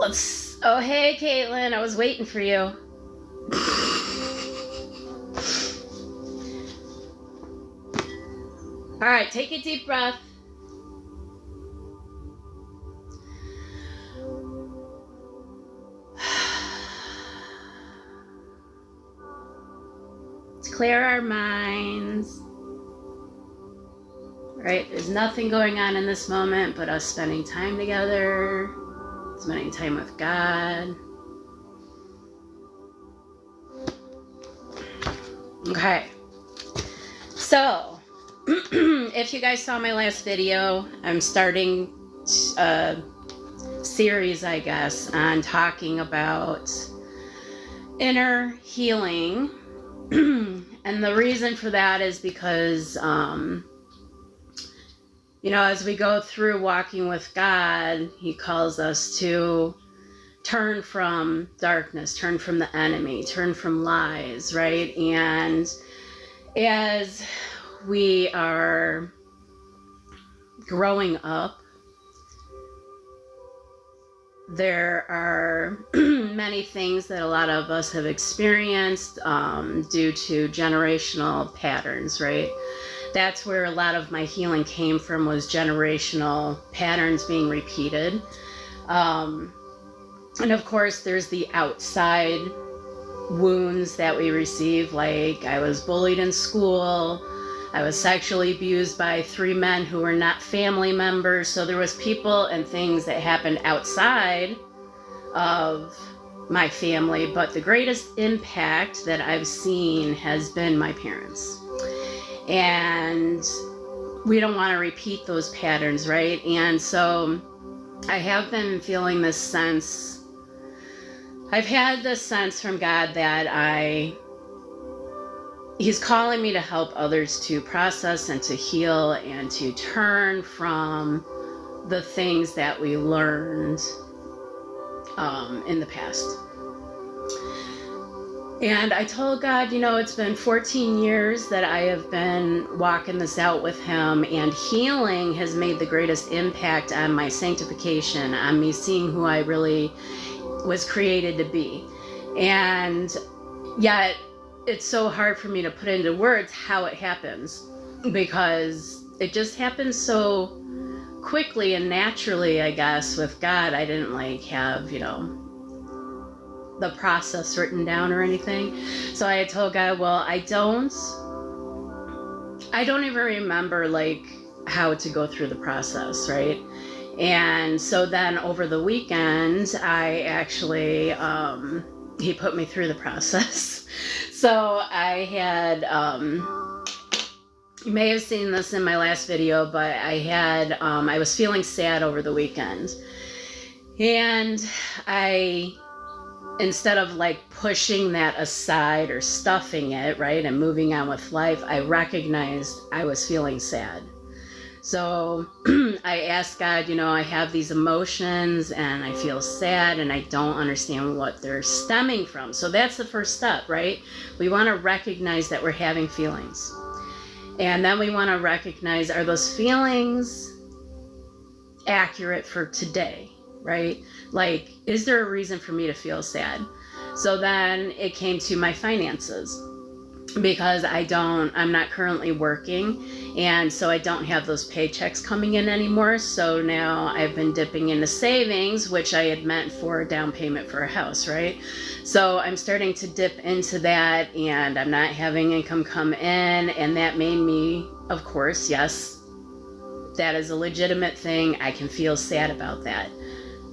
Oh, hey, Caitlin. I was waiting for you. All right, take a deep breath. Let's clear our minds. Right? There's nothing going on in this moment but us spending time together, spending time with God. Okay. So, if you guys saw my last video, I'm starting a series, I guess, on talking about inner healing. And the reason for that is because, as we go through walking with God, He calls us to turn from darkness, turn from the enemy, turn from lies, right? And as we are growing up, there are many things that a lot of us have experienced due to generational patterns, right? That's where a lot of my healing came from, was generational patterns being repeated. And of course, there's the outside wounds that we receive, like I was bullied in school, I was sexually abused by 3 men who were not family members. So there was people and things that happened outside of my family, but the greatest impact that I've seen has been my parents. And we don't want to repeat those patterns, right? And so I have been feeling this sense, I've had this sense from God that He's calling me to help others to process and to heal and to turn from the things that we learned in the past. And I told God, it's been 14 years that I have been walking this out with Him, and healing has made the greatest impact on my sanctification, on me seeing who I really was created to be. And yet, it's so hard for me to put into words how it happens, because it just happens so quickly and naturally, I guess. With God, I didn't have, the process written down or anything. So I had told God, well, I don't even remember how to go through the process, right? And so then over the weekend, I actually, He put me through the process. So I had, you may have seen this in my last video, but I was feeling sad over the weekend. And instead of pushing that aside or stuffing it, right, and moving on with life, I recognized I was feeling sad. So I asked God, I have these emotions and I feel sad and I don't understand what they're stemming from. So that's the first step, right? We want to recognize that we're having feelings. And then we want to recognize, are those feelings accurate for today, right? Is there a reason for me to feel sad? So then it came to my finances, because I'm not currently working, and so I don't have those paychecks coming in anymore. So now I've been dipping into savings, which I had meant for a down payment for a house, right? So I'm starting to dip into that, and I'm not having income come in, and that made me, of course, yes, that is a legitimate thing. I can feel sad about that.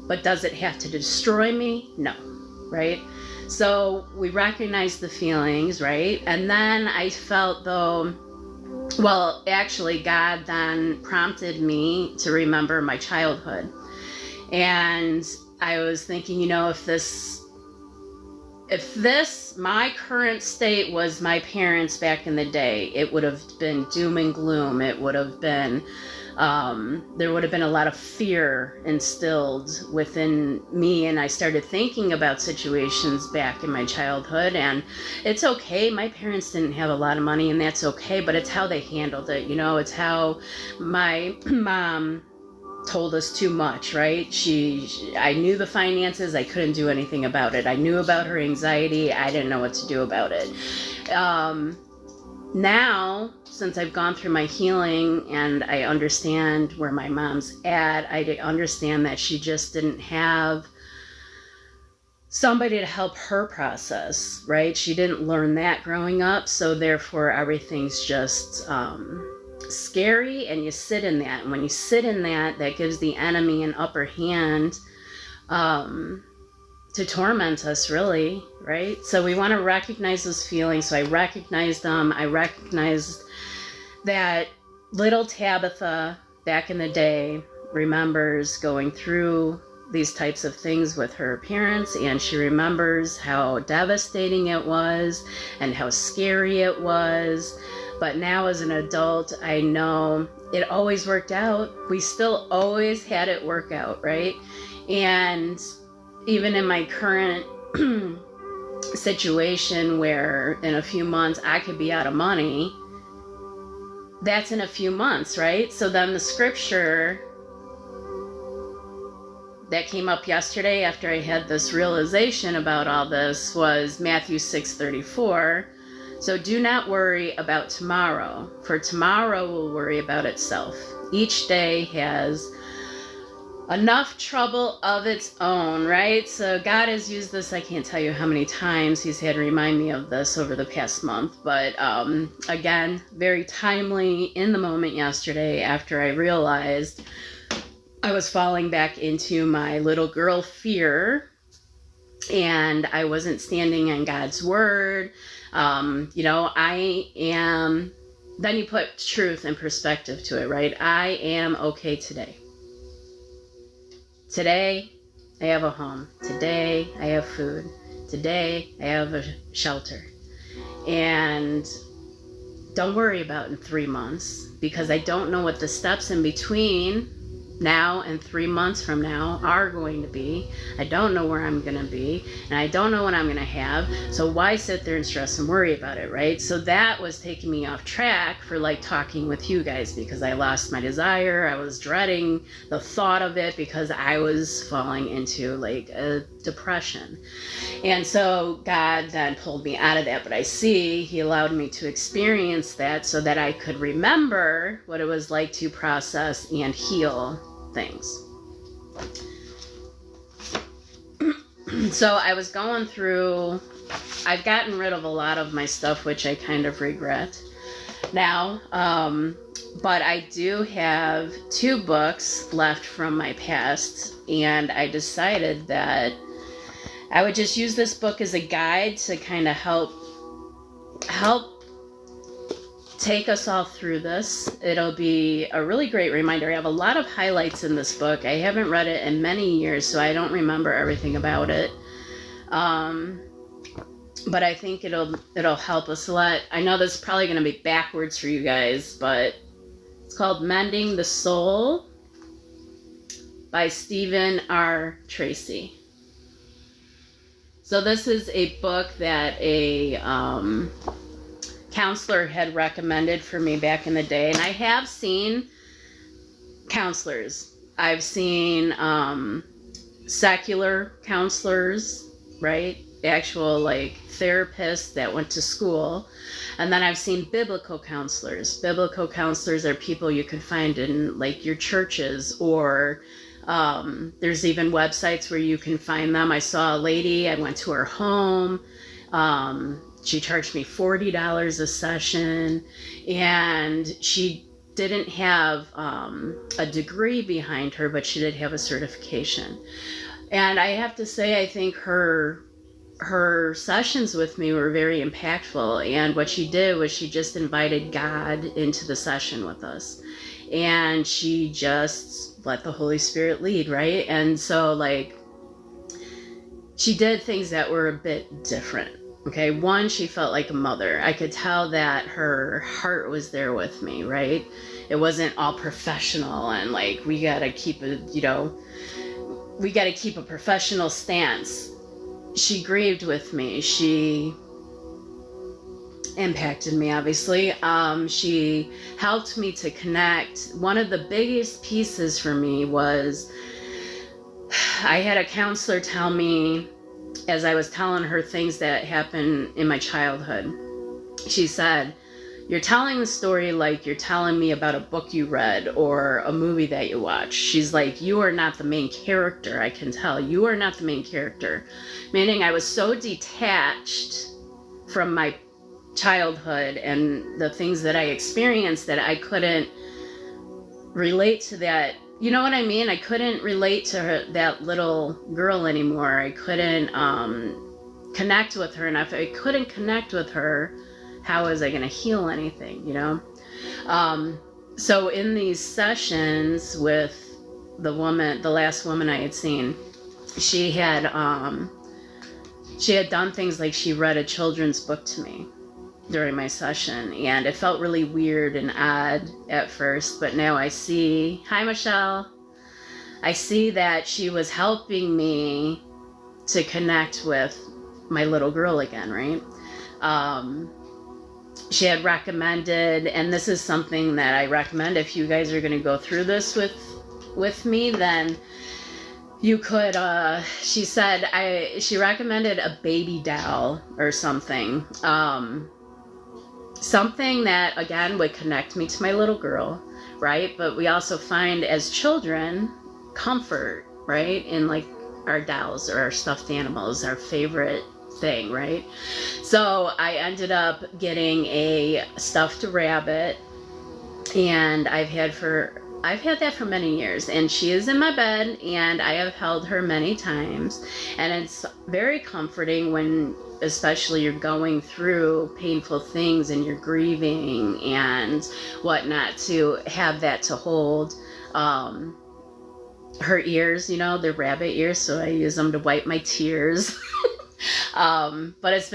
But does it have to destroy me? No, right? So we recognize the feelings, right? And then I felt actually God then prompted me to remember my childhood. And I was thinking, if my current state was my parents back in the day, it would have been doom and gloom. It would have been, there would have been a lot of fear instilled within me. And I started thinking about situations back in my childhood, and it's okay. My parents didn't have a lot of money, and that's okay, but it's how they handled it. It's how my mom told us too much, right? I knew the finances, I couldn't do anything about it. I knew about her anxiety, I didn't know what to do about it. Now, since I've gone through my healing and I understand where my mom's at, I understand that she just didn't have somebody to help her process, right? She didn't learn that growing up, so therefore everything's just scary, and you sit in that. And when you sit in that, that gives the enemy an upper hand to torment us, really, right? So we want to recognize those feelings. So I recognized them. I recognized that little Tabitha back in the day remembers going through these types of things with her parents, and she remembers how devastating it was and how scary it was. But now as an adult, I know it always worked out. We still always had it work out, right? And even in my current situation where in a few months I could be out of money, that's in a few months, right? So then the scripture that came up yesterday after I had this realization about all this was Matthew 6:34. So do not worry about tomorrow, for tomorrow will worry about itself. Each day has enough trouble of its own, right? So God has used this, I can't tell you how many times he's had to remind me of this over the past month. But again, very timely in the moment yesterday after I realized I was falling back into my little girl fear and I wasn't standing in God's word. I am, then you put truth and perspective to it, right? I am okay today. Today, I have a home. Today, I have food. Today, I have a shelter. And don't worry about in 3 months, because I don't know what the steps in between now and 3 months from now are going to be. I don't know where I'm going to be, and I don't know what I'm going to have. So why sit there and stress and worry about it, right? So that was taking me off track for like talking with you guys, because I lost my desire. I was dreading the thought of it because I was falling into like a depression. And so God then pulled me out of that. But I see he allowed me to experience that so that I could remember what it was like to process and heal things. So I was going through, I've gotten rid of a lot of my stuff, which I kind of regret now. But I do have 2 books left from my past, and I decided that I would just use this book as a guide to kind of help take us all through this. It'll be a really great reminder. I have a lot of highlights in this book. I haven't read it in many years, so I don't remember everything about it. But I think it'll help us a lot. I know this is probably going to be backwards for you guys, but it's called Mending the Soul by Stephen R. Tracy. So this is a book that a counselor had recommended for me back in the day. And I have seen counselors. I've seen secular counselors, right? Actual like therapists that went to school. And then I've seen biblical counselors. Biblical counselors are people you could find in like your churches, or there's even websites where you can find them. I saw a lady, I went to her home. She charged me $40 a session, and she didn't have a degree behind her, but she did have a certification. And I have to say, I think her sessions with me were very impactful. And what she did was she just invited God into the session with us. And she just let the Holy Spirit lead, right? And so like she did things that were a bit different. Okay, one, she felt like a mother. I could tell that her heart was there with me, right? It wasn't all professional and like we gotta keep a professional stance. She grieved with me. She impacted me, obviously. She helped me to connect. One of the biggest pieces for me was I had a counselor tell me, as I was telling her things that happened in my childhood, she said, "You're telling the story like you're telling me about a book you read or a movie that you watched." She's like, "You are not the main character, I can tell. You are not the main character." Meaning I was so detached from my childhood and the things that I experienced that I couldn't relate to that. You know what I mean? I couldn't relate to her, that little girl anymore. I couldn't connect with her. And if I couldn't connect with her, how was I going to heal anything, you know? So in these sessions with the last woman I had seen, she had done things like she read a children's book to me during my session, and it felt really weird and odd at first, but now I see, hi Michelle, I see that she was helping me to connect with my little girl again, right? She had recommended, and this is something that I recommend if you guys are going to go through this with me, then you could, she said, she recommended a baby doll or something. Something that, again, would connect me to my little girl, right? But we also find as children comfort, right? In like our dolls or our stuffed animals, our favorite thing, right? So I ended up getting a stuffed rabbit, and I've had that for many years, and she is in my bed, and I have held her many times, and it's very comforting when especially you're going through painful things and you're grieving and whatnot, to have that to hold. Her ears, you know, they're rabbit ears, so I use them to wipe my tears. But it's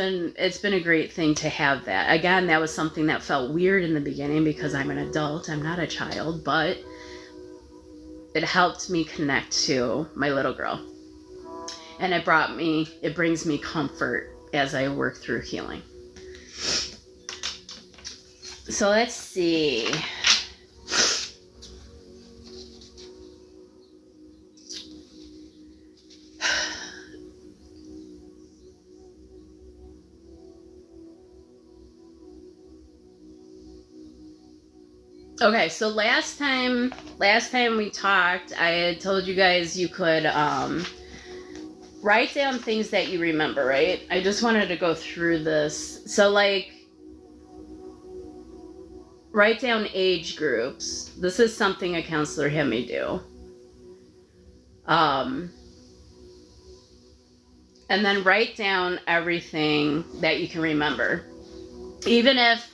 been a great thing to have that. Again, that was something that felt weird in the beginning because I'm an adult, I'm not a child, but it helped me connect to my little girl. And it brings me comfort as I work through healing. So let's see. Okay, so last time we talked, I had told you guys you could write down things that you remember, right? I just wanted to go through this. So like, write down age groups. This is something a counselor had me do. And then write down everything that you can remember. Even if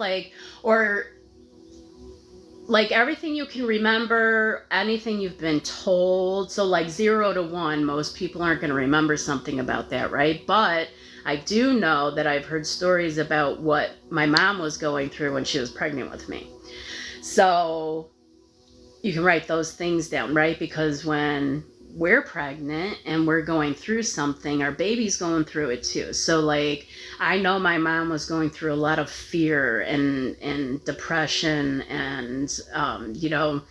like everything you can remember, anything you've been told. So like 0 to 1, most people aren't going to remember something about that, right? But I do know that I've heard stories about what my mom was going through when she was pregnant with me. So you can write those things down, right? Because when we're pregnant and we're going through something, our baby's going through it too. So like, I know my mom was going through a lot of fear and depression, and you know,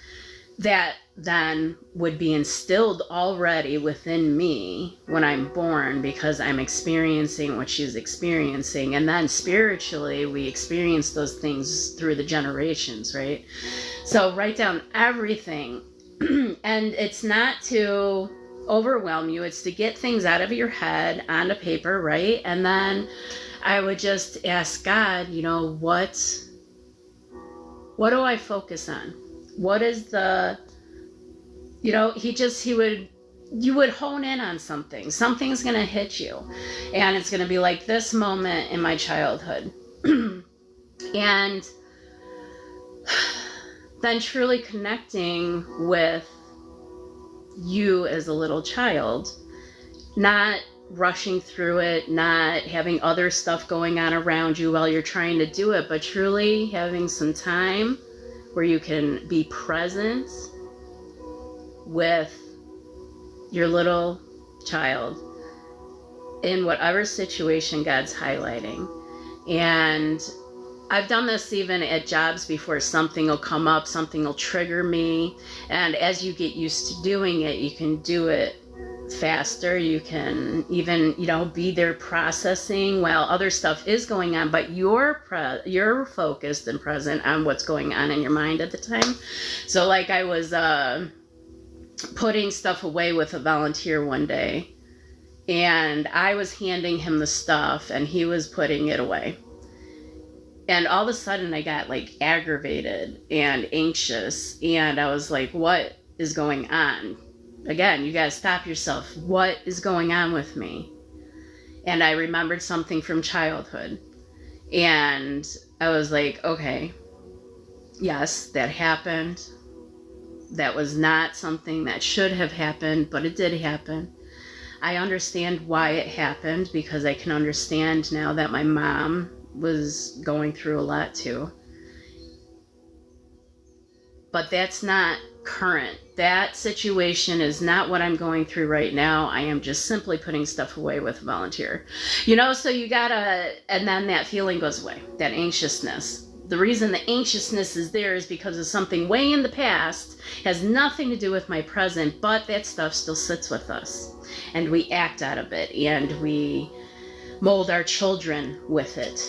that then would be instilled already within me when I'm born, because I'm experiencing what she's experiencing. And then spiritually, we experience those things through the generations, right? So write down everything. And it's not to overwhelm you, it's to get things out of your head onto paper, right? And then I would just ask God, you know, what do I focus on? What is the, you know, you would hone in on something. Something's going to hit you, and it's going to be like this moment in my childhood. And then truly connecting with you as a little child, not rushing through it, not having other stuff going on around you while you're trying to do it, but truly having some time where you can be present with your little child in whatever situation God's highlighting. And I've done this even at jobs before. Something will come up, something will trigger me, and as you get used to doing it, you can do it faster. You can even, be there processing while other stuff is going on, but you're focused and present on what's going on in your mind at the time. So like I was putting stuff away with a volunteer one day, and I was handing him the stuff and he was putting it away. And all of a sudden I got like aggravated and anxious, and I was like, what is going on? Again, you gotta stop yourself. What is going on with me? And I remembered something from childhood. And I was like, okay, yes, that happened. That was not something that should have happened, but it did happen. I understand why it happened, because I can understand now that my mom was going through a lot too. But that's not current. That situation is not what I'm going through right now. I am just simply putting stuff away with a volunteer. So you gotta, and then that feeling goes away, that anxiousness. The reason the anxiousness is there is because of something way in the past, has nothing to do with my present, but that stuff still sits with us. And we act out of it, and we mold our children with it.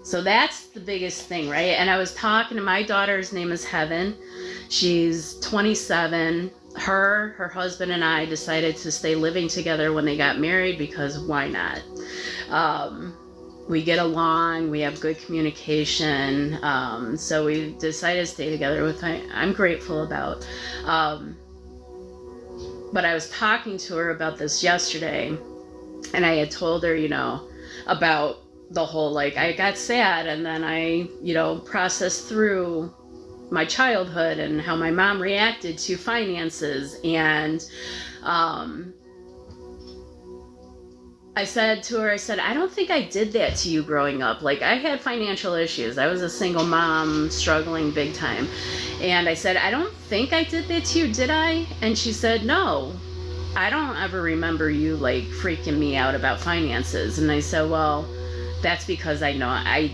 So that's the biggest thing, right? And I was talking to my daughter's name is Heaven. She's 27. Her husband and I decided to stay living together when they got married, because why not? We get along, we have good communication. So we decided to stay together, which I'm grateful about. But I was talking to her about this yesterday, and I had told her, about the whole, like, I got sad, and then I, processed through my childhood and how my mom reacted to finances. And I said to her, I don't think I did that to you growing up. Like, I had financial issues. I was a single mom, struggling big time. And I said, I don't think I did that to you, did I? And she said, no, I don't ever remember you, like, freaking me out about finances. And I said, well, that's because I know I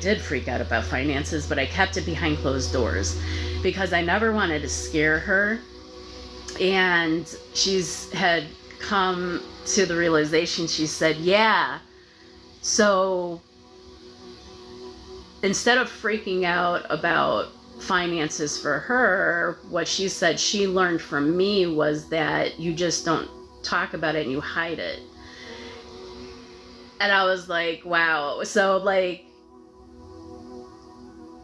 did freak out about finances, but I kept it behind closed doors because I never wanted to scare her. And she's had come to the realization, she said, yeah, so instead of freaking out about finances for her, what she said she learned from me was that you just don't talk about it and you hide it. And I was like, wow. So like,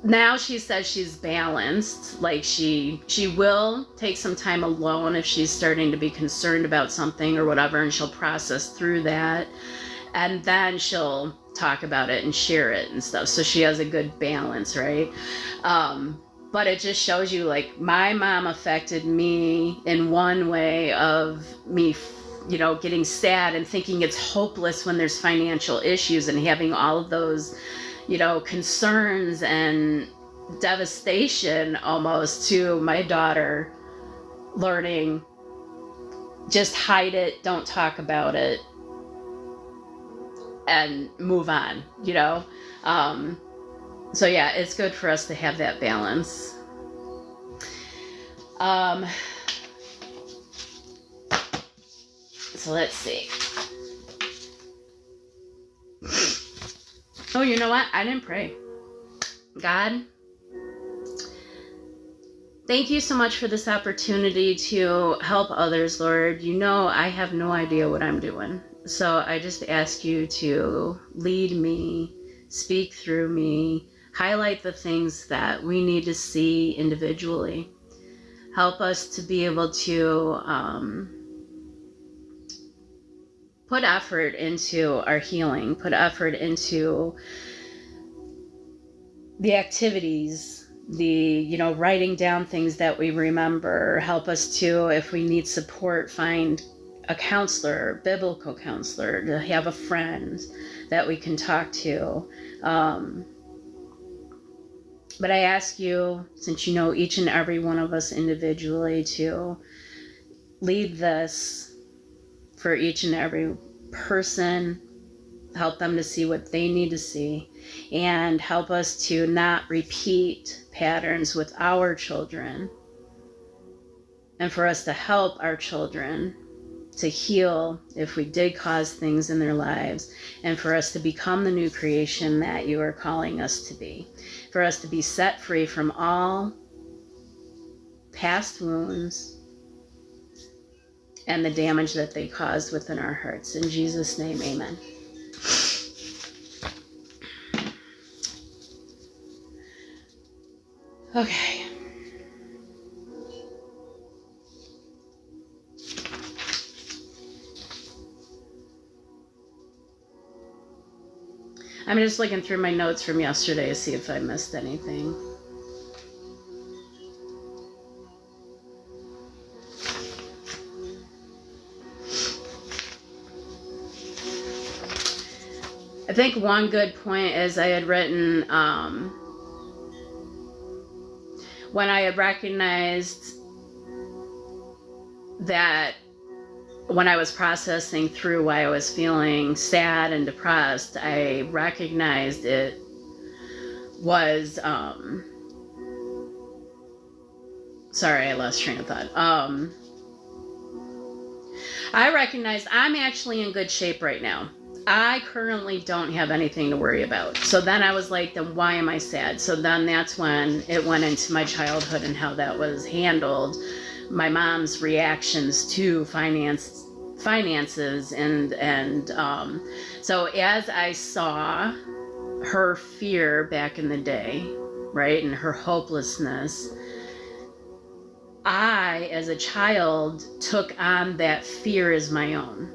now she says she's balanced. Like she will take some time alone if she's starting to be concerned about something or whatever, and she'll process through that, and then she'll talk about it and share it and stuff. So she has a good balance, right? But it just shows you, like, my mom affected me in one way of me, getting sad and thinking it's hopeless when there's financial issues and having all of those, concerns and devastation almost, to my daughter learning, just hide it, don't talk about it, and move on, So yeah, it's good for us to have that balance. So let's see. Oh, you know what? I didn't pray. God, thank you so much for this opportunity to help others, Lord. I have no idea what I'm doing. So I just ask you to lead me, speak through me, highlight the things that we need to see individually. Help us to be able to put effort into our healing, put effort into the activities, the, writing down things that we remember. Help us to, if we need support, find a counselor, biblical counselor, to have a friend that we can talk to. But I ask you, since you know each and every one of us individually, to lead this for each and every person. Help them to see what they need to see. and help us to not repeat patterns with our children, and for us to help our children to heal if we did cause things in their lives, and for us to become the new creation that you are calling us to be, for us to be set free from all past wounds and the damage that they caused within our hearts. In Jesus' name, amen. Okay. I'm just looking through my notes from yesterday to see if I missed anything. I think one good point is I had written, when I had recognized that when I was processing through why I was feeling sad and depressed, I recognized it was, sorry, I lost train of thought. I recognized I'm actually in good shape right now. I currently don't have anything to worry about. So then I was like, then why am I sad? So then that's when it went into my childhood and how that was handled. My mom's reactions to finances and so as I saw her fear back in the day, right, and her hopelessness, I as a child took on that fear as my own.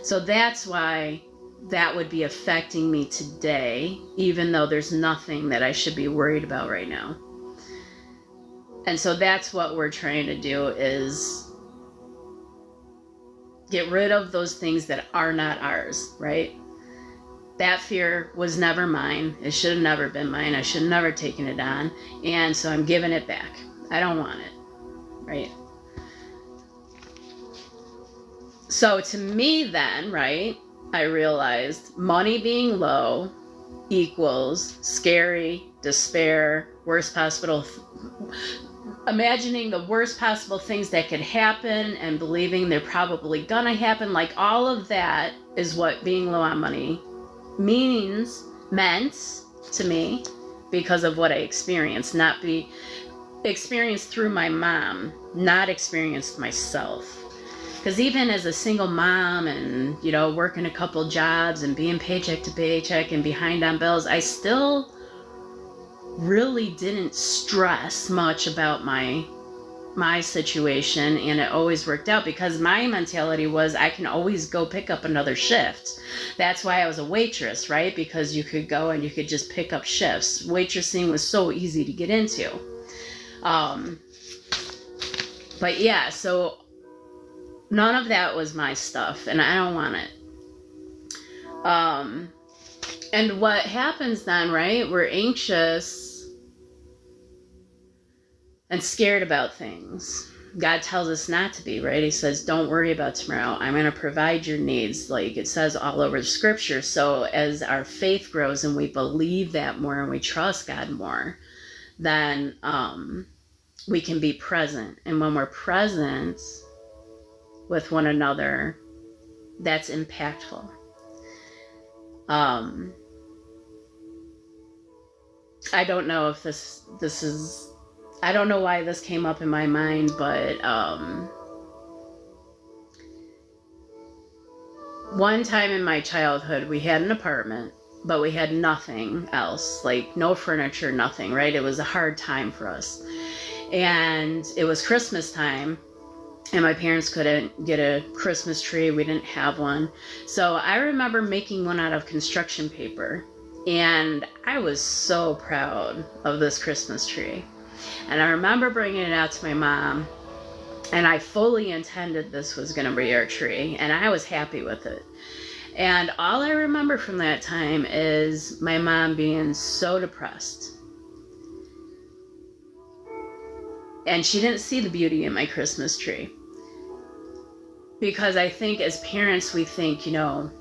So that's why that would be affecting me today, even though there's nothing that I should be worried about right now. And so that's what we're trying to do, is get rid of those things that are not ours, right? That fear was never mine. It should have never been mine. I should have never taken it on. And so I'm giving it back. I don't want it, right? So to me then, right, I realized money being low equals scary, despair, worst possible, imagining the worst possible things that could happen and believing they're probably gonna happen. Like all of that is what being low on money meant to me because of what I experienced, experienced through my mom, not experienced myself. Because even as a single mom and, you know, working a couple jobs and being paycheck to paycheck and behind on bills, I still really didn't stress much about my situation, and it always worked out because my mentality was I can always go pick up another shift. That's why I was a waitress, right? Because you could go and you could just pick up shifts. Waitressing was so easy to get into. But yeah, so none of that was my stuff, and I don't want it. And what happens then, right? We're anxious and scared about things. God tells us not to be, right? He says, don't worry about tomorrow. I'm going to provide your needs. Like it says all over the scripture. So as our faith grows and we believe that more and we trust God more, then we can be present. And when we're present with one another, that's impactful. I don't know if this is, I don't know why this came up in my mind, but one time in my childhood, we had an apartment, but we had nothing else, like no furniture, nothing, right? It was a hard time for us. And it was Christmas time, and my parents couldn't get a Christmas tree. We didn't have one. So I remember making one out of construction paper, and I was so proud of this Christmas tree. And I remember bringing it out to my mom, and I fully intended this was going to be our tree, and I was happy with it. And all I remember from that time is my mom being so depressed. And she didn't see the beauty in my Christmas tree. Because I think as parents, we think, you know,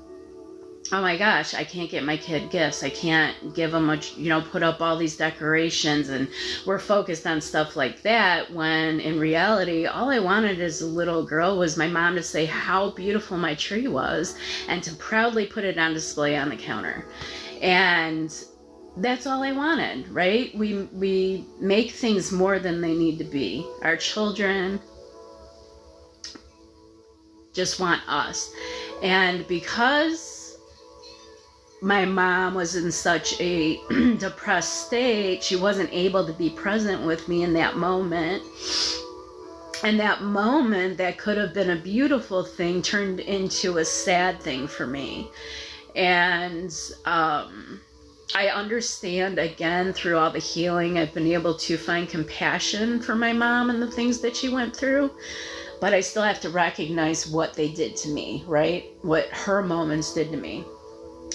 oh my gosh, I can't get my kid gifts. I can't give them put up all these decorations, and we're focused on stuff like that, when in reality, all I wanted as a little girl was my mom to say how beautiful my tree was and to proudly put it on display on the counter. And that's all I wanted, right? We make things more than they need to be. Our children just want us. And because my mom was in such a depressed state, she wasn't able to be present with me in that moment. And that moment that could have been a beautiful thing turned into a sad thing for me. And I understand, again, through all the healing, I've been able to find compassion for my mom and the things that she went through. But I still have to recognize what they did to me, right? What her moments did to me.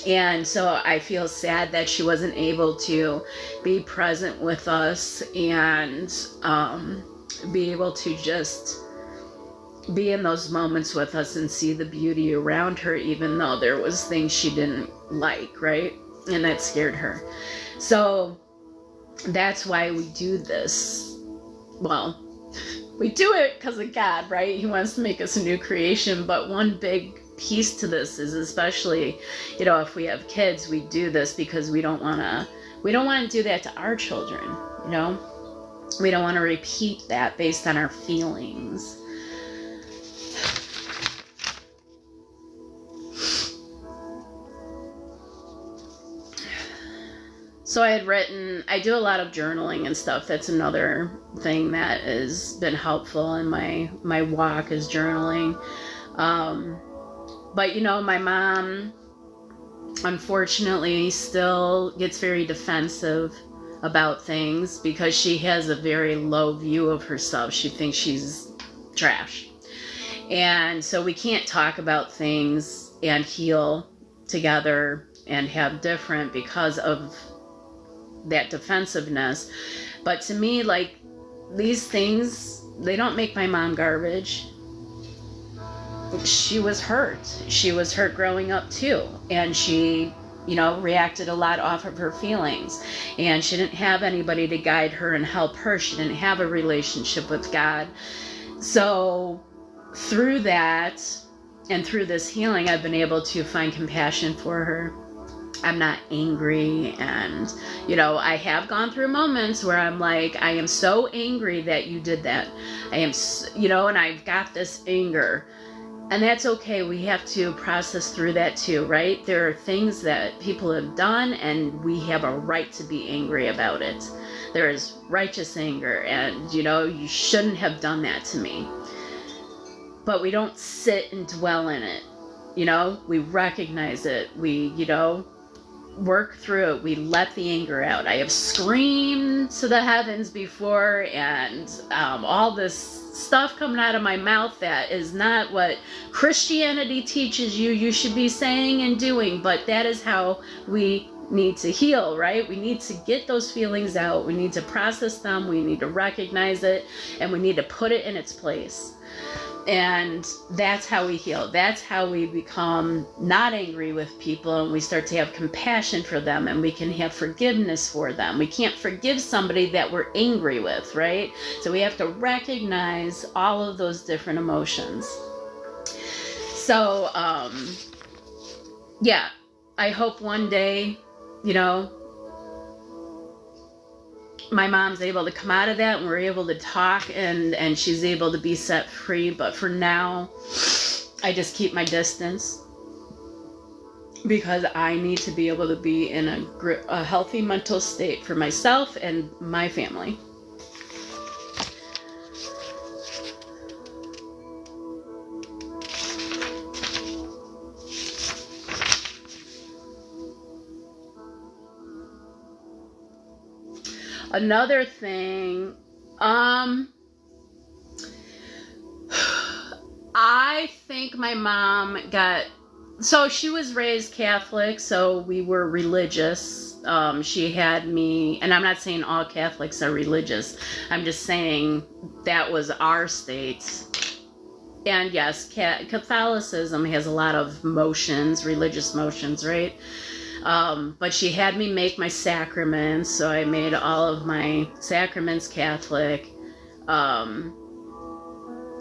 And so I feel sad that she wasn't able to be present with us and be able to just be in those moments with us and see the beauty around her, even though there was things she didn't like, right? And that scared her. So that's why we do this. Well, we do it because of God, right? He wants to make us a new creation. But one big piece to this is, especially, if we have kids, we do this because we don't want to do that to our children, We don't want to repeat that based on our feelings. So I do a lot of journaling and stuff. That's another thing that has been helpful in my walk, is journaling. But my mom, unfortunately, still gets very defensive about things because she has a very low view of herself. She thinks she's trash. And so we can't talk about things and heal together and have different because of that defensiveness. But to me, like, these things, they don't make my mom garbage. She was hurt. She was hurt growing up too. And she, reacted a lot off of her feelings. And she didn't have anybody to guide her and help her. She didn't have a relationship with God. So through that and through this healing, I've been able to find compassion for her. I'm not angry, and I have gone through moments where I'm like, I am so angry that you did that. I am, and I've got this anger, and that's okay. We have to process through that too, right? There are things that people have done, and we have a right to be angry about it. There is righteous anger, and you shouldn't have done that to me. But we don't sit and dwell in it. We recognize it. We, work through it. We let the anger out. I have screamed to the heavens before, and all this stuff coming out of my mouth that is not what Christianity teaches you should be saying and doing, but that is how we need to heal, right? We need to get those feelings out. We need to process them. We need to recognize it, and we need to put it in its place. And that's how we heal. That's how we become not angry with people, and we start to have compassion for them, and we can have forgiveness for them. We can't forgive somebody that we're angry with, right? So we have to recognize all of those different emotions. So, I hope one day, my mom's able to come out of that and we're able to talk and she's able to be set free. But for now, I just keep my distance because I need to be able to be in a healthy mental state for myself and my family. Another thing, I think my mom so she was raised Catholic, so we were religious. She had me, and I'm not saying all Catholics are religious. I'm just saying that was our state. And yes, Catholicism has a lot of motions, religious motions, right? But she had me make my sacraments, so I made all of my sacraments Catholic.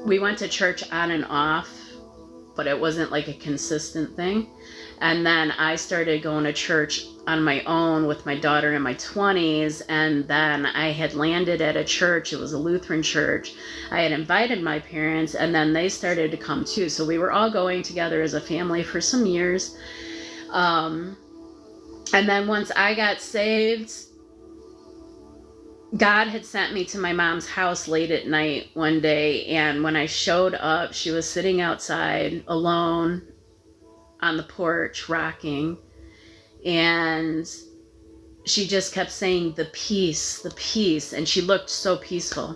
We went to church on and off, but it wasn't like a consistent thing. And then I started going to church on my own with my daughter in my 20s, and then I had landed at a church. It was a Lutheran church. I had invited my parents, and then they started to come too. So we were all going together as a family for some years. And then once I got saved, God had sent me to my mom's house late at night one day, and when I showed up, she was sitting outside alone on the porch rocking, and she just kept saying the peace, and she looked so peaceful.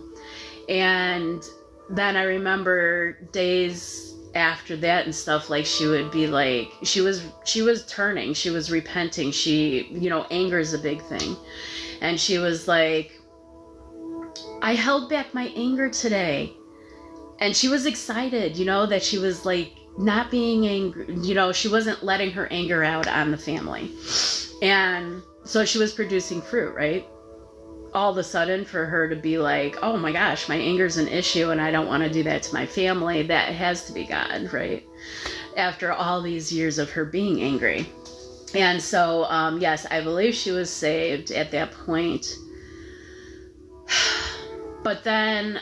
And then I remember days after that and stuff, like she would be like, she was turning, she was repenting. She, anger is a big thing. And she was like, I held back my anger today. And she was excited, that she was like not being angry, she wasn't letting her anger out on the family. And so she was producing fruit, right? All of a sudden for her to be like, oh my gosh, my anger's an issue and I don't want to do that to my family, that has to be God, right? After all these years of her being angry. And so, yes, I believe she was saved at that point. But then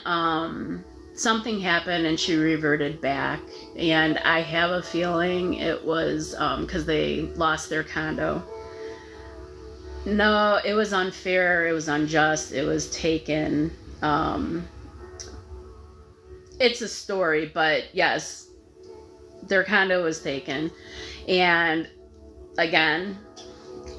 something happened and she reverted back. And I have a feeling it was because they lost their condo. No, it was unfair. It was unjust. It was taken. It's a story, but yes, their condo was taken. And again,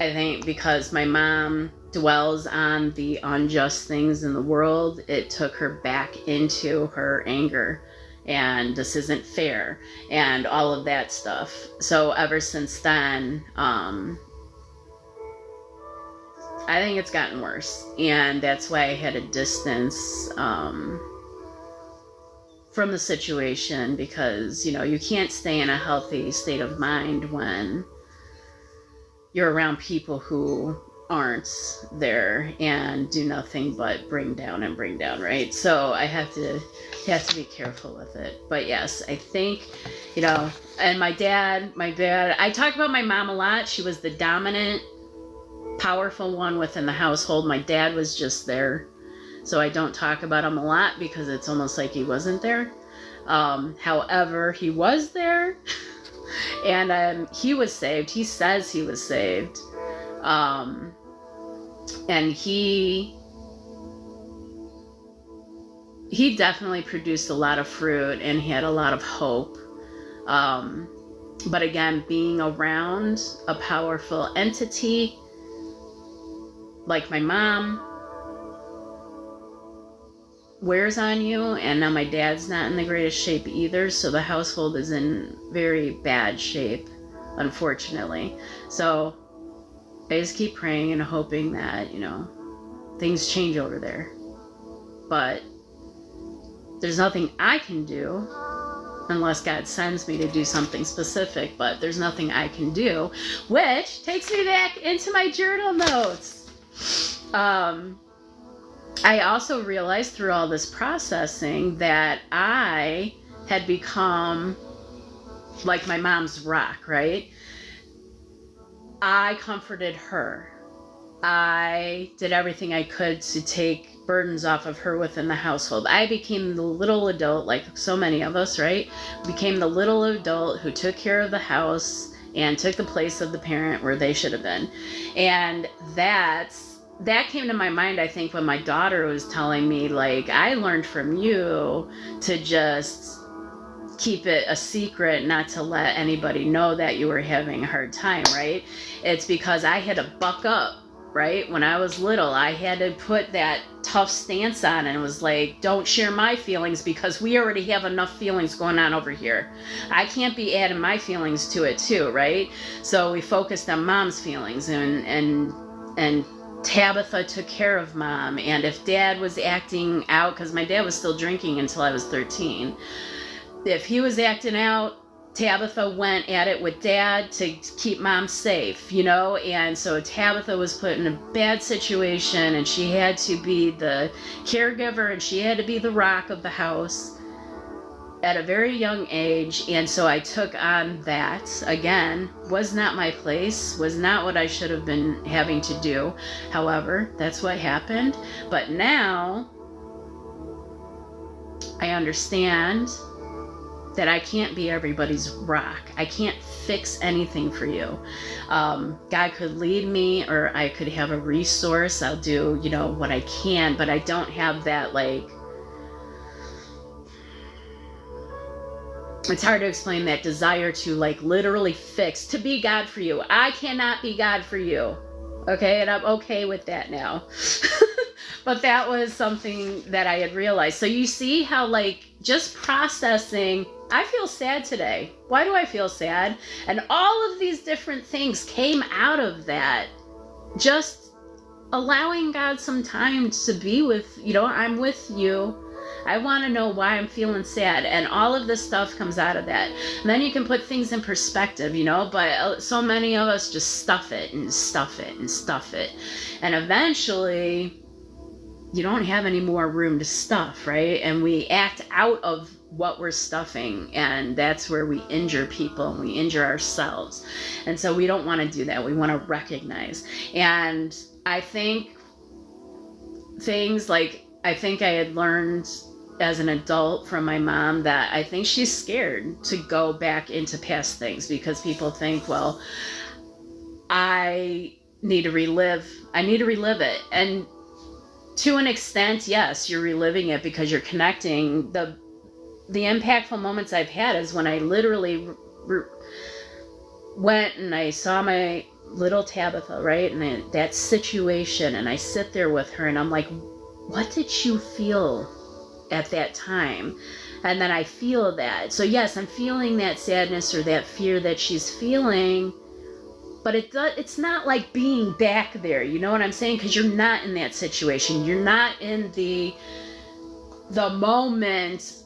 I think because my mom dwells on the unjust things in the world, it took her back into her anger. And this isn't fair. And all of that stuff. So ever since then, I think it's gotten worse, and that's why I had a distance from the situation, because you can't stay in a healthy state of mind when you're around people who aren't there and do nothing but bring down, right? So I have to be careful with it. But yes, I think and my dad, I talk about my mom a lot. She was the dominant, powerful one within the household. My dad was just there, so I don't talk about him a lot because it's almost like he wasn't there. However, he was there. And he was saved. He says he was saved. And he definitely produced a lot of fruit and he had a lot of hope. But again, being around a powerful entity like my mom wears on you, and now my dad's not in the greatest shape either, so the household is in very bad shape, unfortunately. So I just keep praying and hoping that things change over there. But there's nothing I can do unless God sends me to do something specific, but there's nothing I can do, which takes me back into my journal notes. I also realized through all this processing that I had become like my mom's rock, right? I comforted her. I did everything I could to take burdens off of her within the household. I became the little adult, like so many of us, right? Became the little adult who took care of the house and took the place of the parent where they should have been. And that came to my mind, I think, when my daughter was telling me, like, I learned from you to just keep it a secret, not to let anybody know that you were having a hard time, right? It's because I had to buck up, right? When I was little, I had to put that tough stance on and was like, don't share my feelings because we already have enough feelings going on over here. I can't be adding my feelings to it too, right? So we focused on mom's feelings, and Tabitha took care of mom. And if dad was acting out, because my dad was still drinking until I was 13, if he was acting out, Tabitha went at it with Dad to keep Mom safe, you know? And so Tabitha was put in a bad situation, and she had to be the caregiver, and she had to be the rock of the house at a very young age. And so I took on that. Again, was not my place, was not what I should have been having to do. However, that's what happened. But now I understand that I can't be everybody's rock. I can't fix anything for you. God could lead me, or I could have a resource. I'll do, you know, what I can, but I don't have that, like, it's hard to explain that desire to, like, literally fix, to be God for you. I cannot be God for you. Okay, and I'm okay with that now. But that was something that I had realized. So you see how, like, just processing, I feel sad today. Why do I feel sad? And all of these different things came out of that. Just allowing God some time to be with, you know, I'm with you. I want to know why I'm feeling sad. And all of this stuff comes out of that. And then you can put things in perspective, you know, but so many of us just stuff it and stuff it and stuff it. And eventually you don't have any more room to stuff, right? And we act out of what we're stuffing, and that's where we injure people and we injure ourselves. And so we don't want to do that. We want to recognize. And I think things like, I think I had learned as an adult from my mom that I think she's scared to go back into past things, because people think, well, I need to relive it. And to an extent, yes, you're reliving it because you're connecting. The impactful moments I've had is when I literally went and I saw my little Tabitha, right? And that situation, and I sit there with her and I'm like, what did you feel at that time? And then I feel that. So yes, I'm feeling that sadness or that fear that she's feeling, but it's not like being back there, you know what I'm saying? Because you're not in that situation. You're not in the moment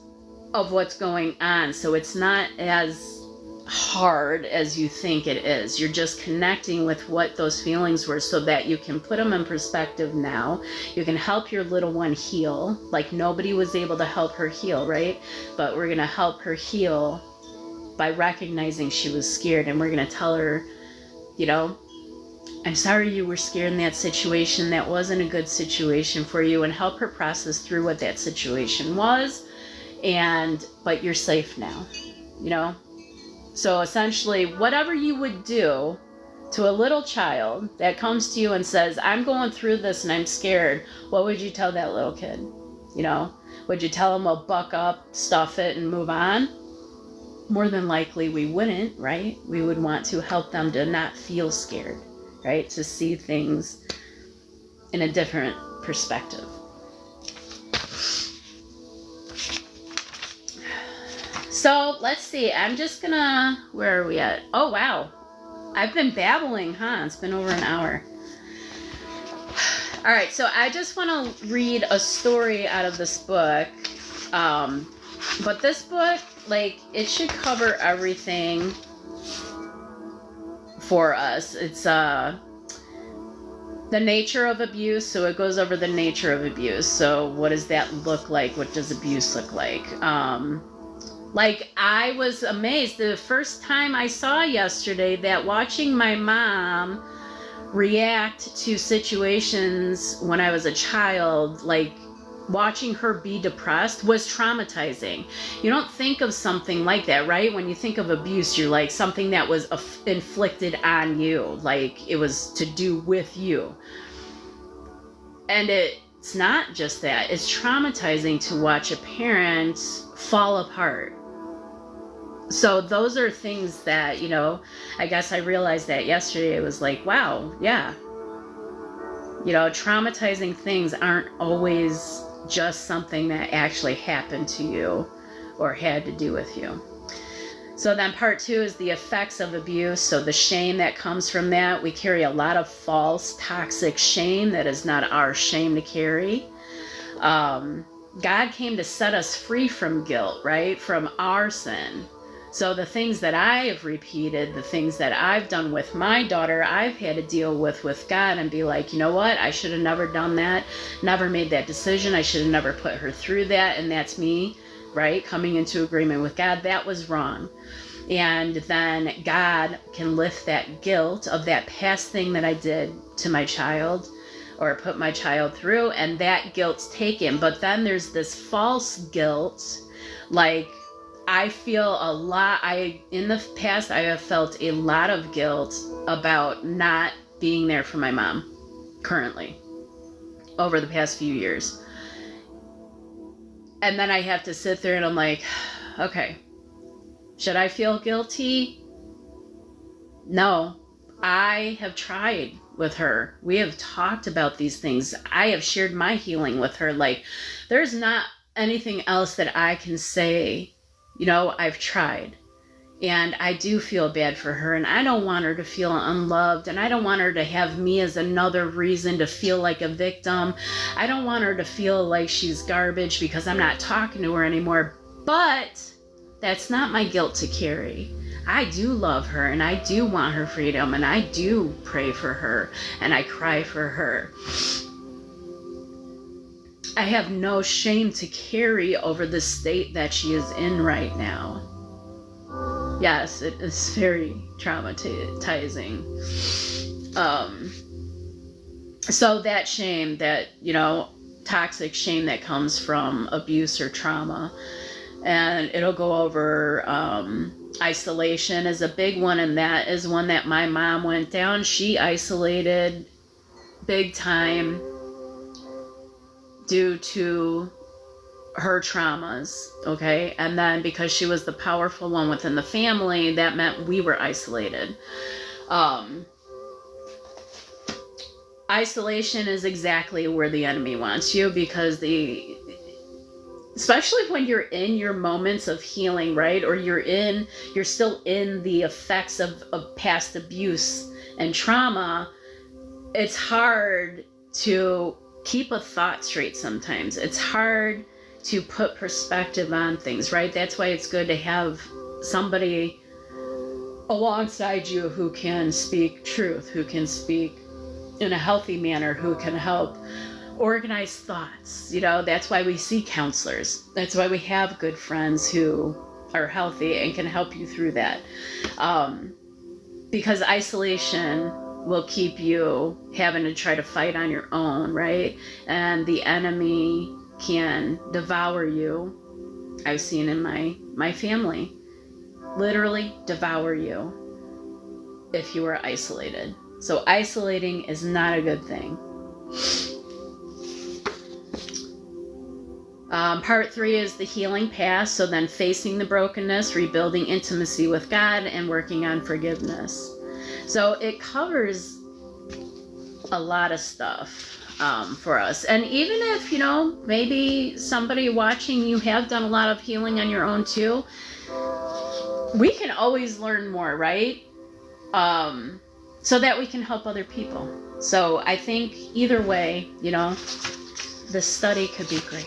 of what's going on. So it's not as hard as you think it is. You're just connecting with what those feelings were so that you can put them in perspective now. You can help your little one heal. Like nobody was able to help her heal, right? But we're going to help her heal by recognizing she was scared. And we're going to tell her, you know, I'm sorry you were scared in that situation. That wasn't a good situation for you, and help her process through what that situation was. But you're safe now, you know? So essentially, whatever you would do to a little child that comes to you and says, I'm going through this and I'm scared, what would you tell that little kid? You know, would you tell them, well, buck up, stuff it, and move on? More than likely we wouldn't, right? We would want to help them to not feel scared, right? To see things in a different perspective. So let's see, I'm just gonna, where are we at? Oh, wow. I've been babbling, huh? It's been over an hour. All right, so I just want to read a story out of this book. But this book, like, it should cover everything for us. It's the nature of abuse, so it goes over the nature of abuse. So what does that look like? What does abuse look like? Like, I was amazed the first time I saw yesterday that watching my mom react to situations when I was a child, like watching her be depressed, was traumatizing. You don't think of something like that, right? When you think of abuse, you're like something that was inflicted on you, like it was to do with you. And it's not just that. It's traumatizing to watch a parent fall apart. So those are things that, you know, I guess I realized that yesterday. It was like, wow, yeah. You know, traumatizing things aren't always just something that actually happened to you or had to do with you. So then part 2 is the effects of abuse. So the shame that comes from that. We carry a lot of false, toxic shame that is not our shame to carry. God came to set us free from guilt, right? From our sin. So the things that I have repeated, the things that I've done with my daughter, I've had to deal with God and be like, you know what? I should have never done that, never made that decision. I should have never put her through that. And that's me, right? Coming into agreement with God. That was wrong. And then God can lift that guilt of that past thing that I did to my child or put my child through, and that guilt's taken. But then there's this false guilt, like I feel a lot, in the past I have felt a lot of guilt about not being there for my mom currently over the past few years. And then I have to sit there and I'm like, okay, should I feel guilty? No, I have tried with her. We have talked about these things. I have shared my healing with her. Like, there's not anything else that I can say. You know, I've tried. And I do feel bad for her. And I don't want her to feel unloved. And I don't want her to have me as another reason to feel like a victim. I don't want her to feel like she's garbage because I'm not talking to her anymore. But that's not my guilt to carry. I do love her and I do want her freedom and I do pray for her and I cry for her. I have no shame to carry over the state that she is in right now. Yes, it is very traumatizing. So that shame, that, you know, toxic shame that comes from abuse or trauma, and it'll go over isolation is a big one, and that is one that my mom went down. She isolated big time due to her traumas, okay? And then because she was the powerful one within the family, that meant we were isolated. Isolation is exactly where the enemy wants you, because especially when you're in your moments of healing, right? Or you're still in the effects of past abuse and trauma, it's hard to keep a thought straight sometimes. It's hard to put perspective on things, right? That's why it's good to have somebody alongside you who can speak truth, who can speak in a healthy manner, who can help organize thoughts. You know, that's why we see counselors. That's why we have good friends who are healthy and can help you through that. Because isolation will keep you having to try to fight on your own, right? And the enemy can devour you. I've seen in my family, literally devour you if you are isolated. So isolating is not a good thing. Part 3 is the healing path. So then facing the brokenness, rebuilding intimacy with God, and working on forgiveness. So it covers a lot of stuff for us. And even if, you know, maybe somebody watching, you have done a lot of healing on your own too, we can always learn more, right? So that we can help other people. So I think either way, you know, the study could be great.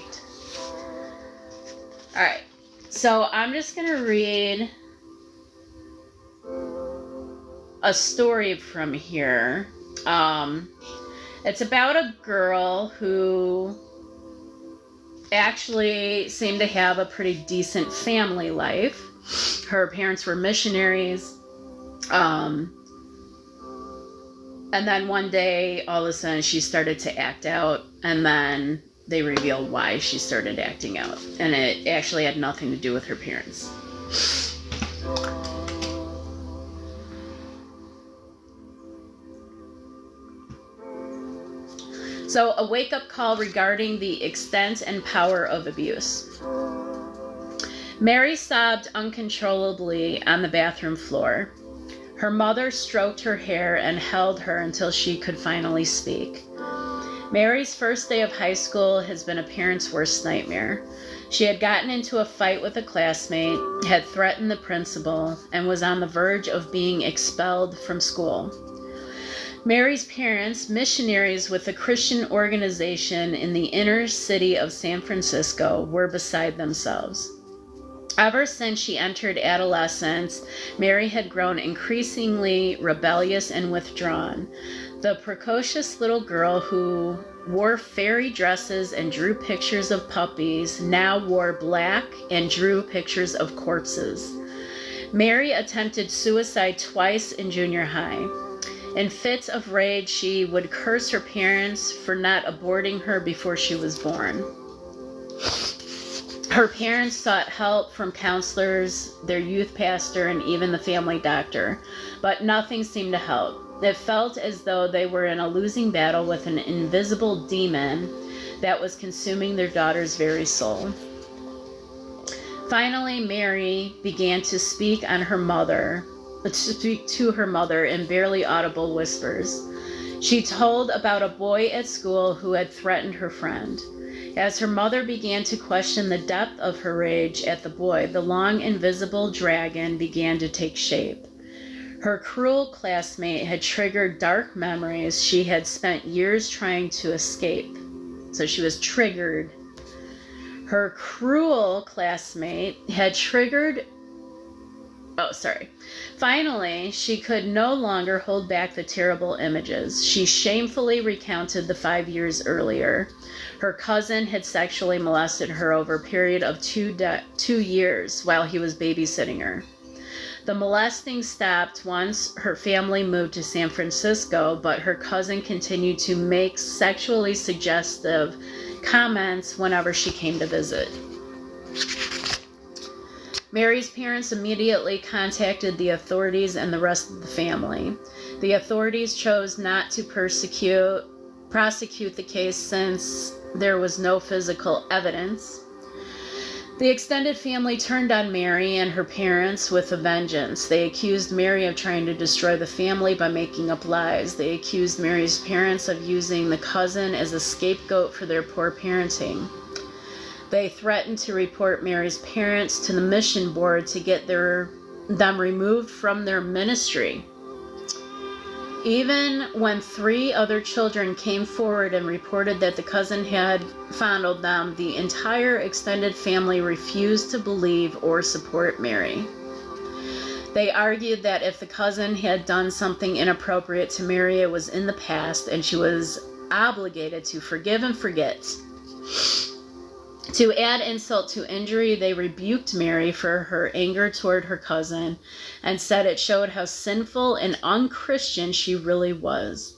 All right. So I'm just going to read a story from here. It's about a girl who actually seemed to have a pretty decent family life. Her parents were missionaries. And then one day, all of a sudden, she started to act out, and then they revealed why she started acting out. And it actually had nothing to do with her parents. So, a wake-up call regarding the extent and power of abuse. Mary sobbed uncontrollably on the bathroom floor. Her mother stroked her hair and held her until she could finally speak. Mary's first day of high school has been a parent's worst nightmare. She had gotten into a fight with a classmate, had threatened the principal, and was on the verge of being expelled from school. Mary's parents, missionaries with a Christian organization in the inner city of San Francisco, were beside themselves. Ever since she entered adolescence, Mary had grown increasingly rebellious and withdrawn. The precocious little girl who wore fairy dresses and drew pictures of puppies now wore black and drew pictures of corpses. Mary attempted suicide twice in junior high. In fits of rage, she would curse her parents for not aborting her before she was born. Her parents sought help from counselors, their youth pastor, and even the family doctor, but nothing seemed to help. It felt as though they were in a losing battle with an invisible demon that was consuming their daughter's very soul. Finally, Mary began to speak to her mother in barely audible whispers. She told about a boy at school who had threatened her friend. As her mother began to question the depth of her rage at the boy, the long invisible dragon began to take shape. Her cruel classmate had triggered dark memories she had spent years trying to escape. So she was triggered. Her cruel classmate had triggered Finally, she could no longer hold back the terrible images. She shamefully recounted the 5 years earlier. Her cousin had sexually molested her over a period of 2 years while he was babysitting her. The molesting stopped once her family moved to San Francisco, but her cousin continued to make sexually suggestive comments whenever she came to visit. Mary's parents immediately contacted the authorities and the rest of the family. The authorities chose not to prosecute the case since there was no physical evidence. The extended family turned on Mary and her parents with a vengeance. They accused Mary of trying to destroy the family by making up lies. They accused Mary's parents of using the cousin as a scapegoat for their poor parenting. They threatened to report Mary's parents to the mission board to get them removed from their ministry. Even when 3 other children came forward and reported that the cousin had fondled them, the entire extended family refused to believe or support Mary. They argued that if the cousin had done something inappropriate to Mary, it was in the past and she was obligated to forgive and forget. To add insult to injury, they rebuked Mary for her anger toward her cousin and said it showed how sinful and unchristian she really was.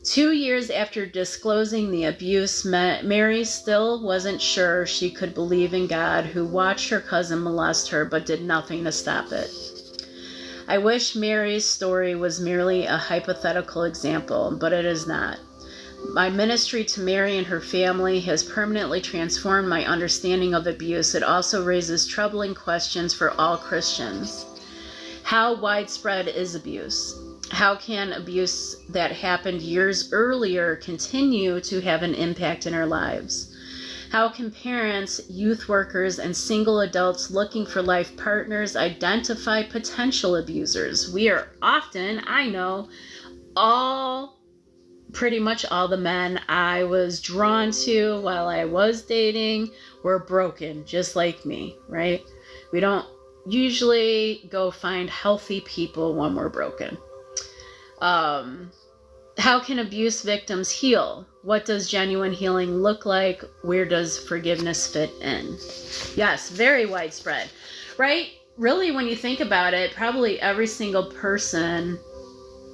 2 years after disclosing the abuse, Mary still wasn't sure she could believe in God, who watched her cousin molest her but did nothing to stop it. I wish Mary's story was merely a hypothetical example, but it is not. My ministry to Mary and her family has permanently transformed my understanding of abuse. It also raises troubling questions for all Christians. How widespread is abuse? How can abuse that happened years earlier continue to have an impact in our lives? How can parents, youth workers, and single adults looking for life partners identify potential abusers? We are often, I know, pretty much all the men I was drawn to while I was dating were broken, just like me, right? We don't usually go find healthy people when we're broken. How can abuse victims heal? What does genuine healing look like? Where does forgiveness fit in? Yes, very widespread, right? Really, when you think about it, probably every single person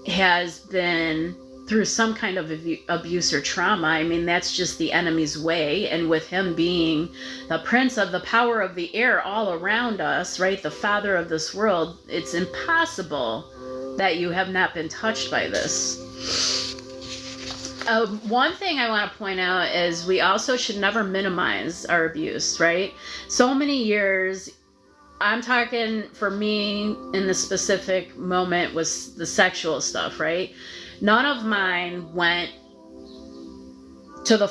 has been through some kind of abuse or trauma. I mean, that's just the enemy's way. And with him being the prince of the power of the air all around us, right, the father of this world, it's impossible that you have not been touched by this. One thing I want to point out is we also should never minimize our abuse, right? So many years, I'm talking for me in the specific moment was the sexual stuff, right? None of mine went to the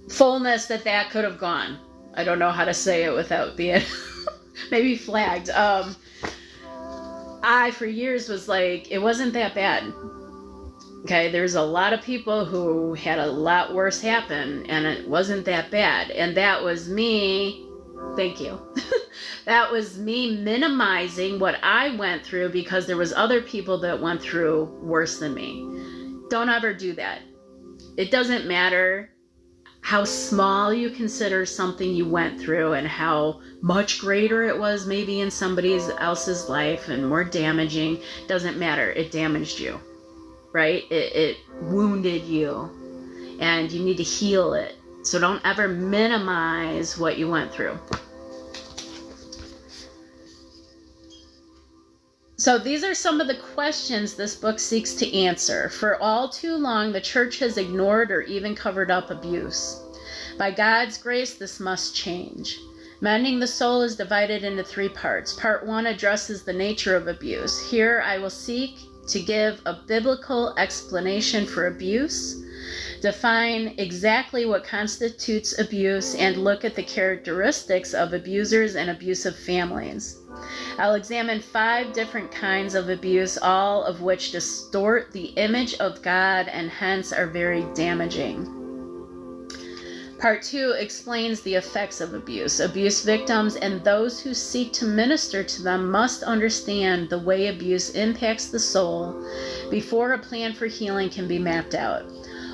fullness that could have gone. I don't know how to say it without being maybe flagged. I, for years, was like, it wasn't that bad. Okay, there's a lot of people who had a lot worse happen, and it wasn't that bad. And that was me, thank you. That was me minimizing what I went through because there was other people that went through worse than me. Don't ever do that. It doesn't matter how small you consider something you went through and how much greater it was maybe in somebody else's life and more damaging. Doesn't matter. It damaged you, right? It wounded you, and you need to heal it. So don't ever minimize what you went through. So these are some of the questions this book seeks to answer. For all too long, the church has ignored or even covered up abuse. By God's grace, this must change. Mending the Soul is divided into 3 parts. Part 1 addresses the nature of abuse. Here I will seek to give a biblical explanation for abuse, define exactly what constitutes abuse, and look at the characteristics of abusers and abusive families. I'll examine 5 different kinds of abuse, all of which distort the image of God and hence are very damaging. Part 2 explains the effects of abuse. Abuse victims and those who seek to minister to them must understand the way abuse impacts the soul before a plan for healing can be mapped out.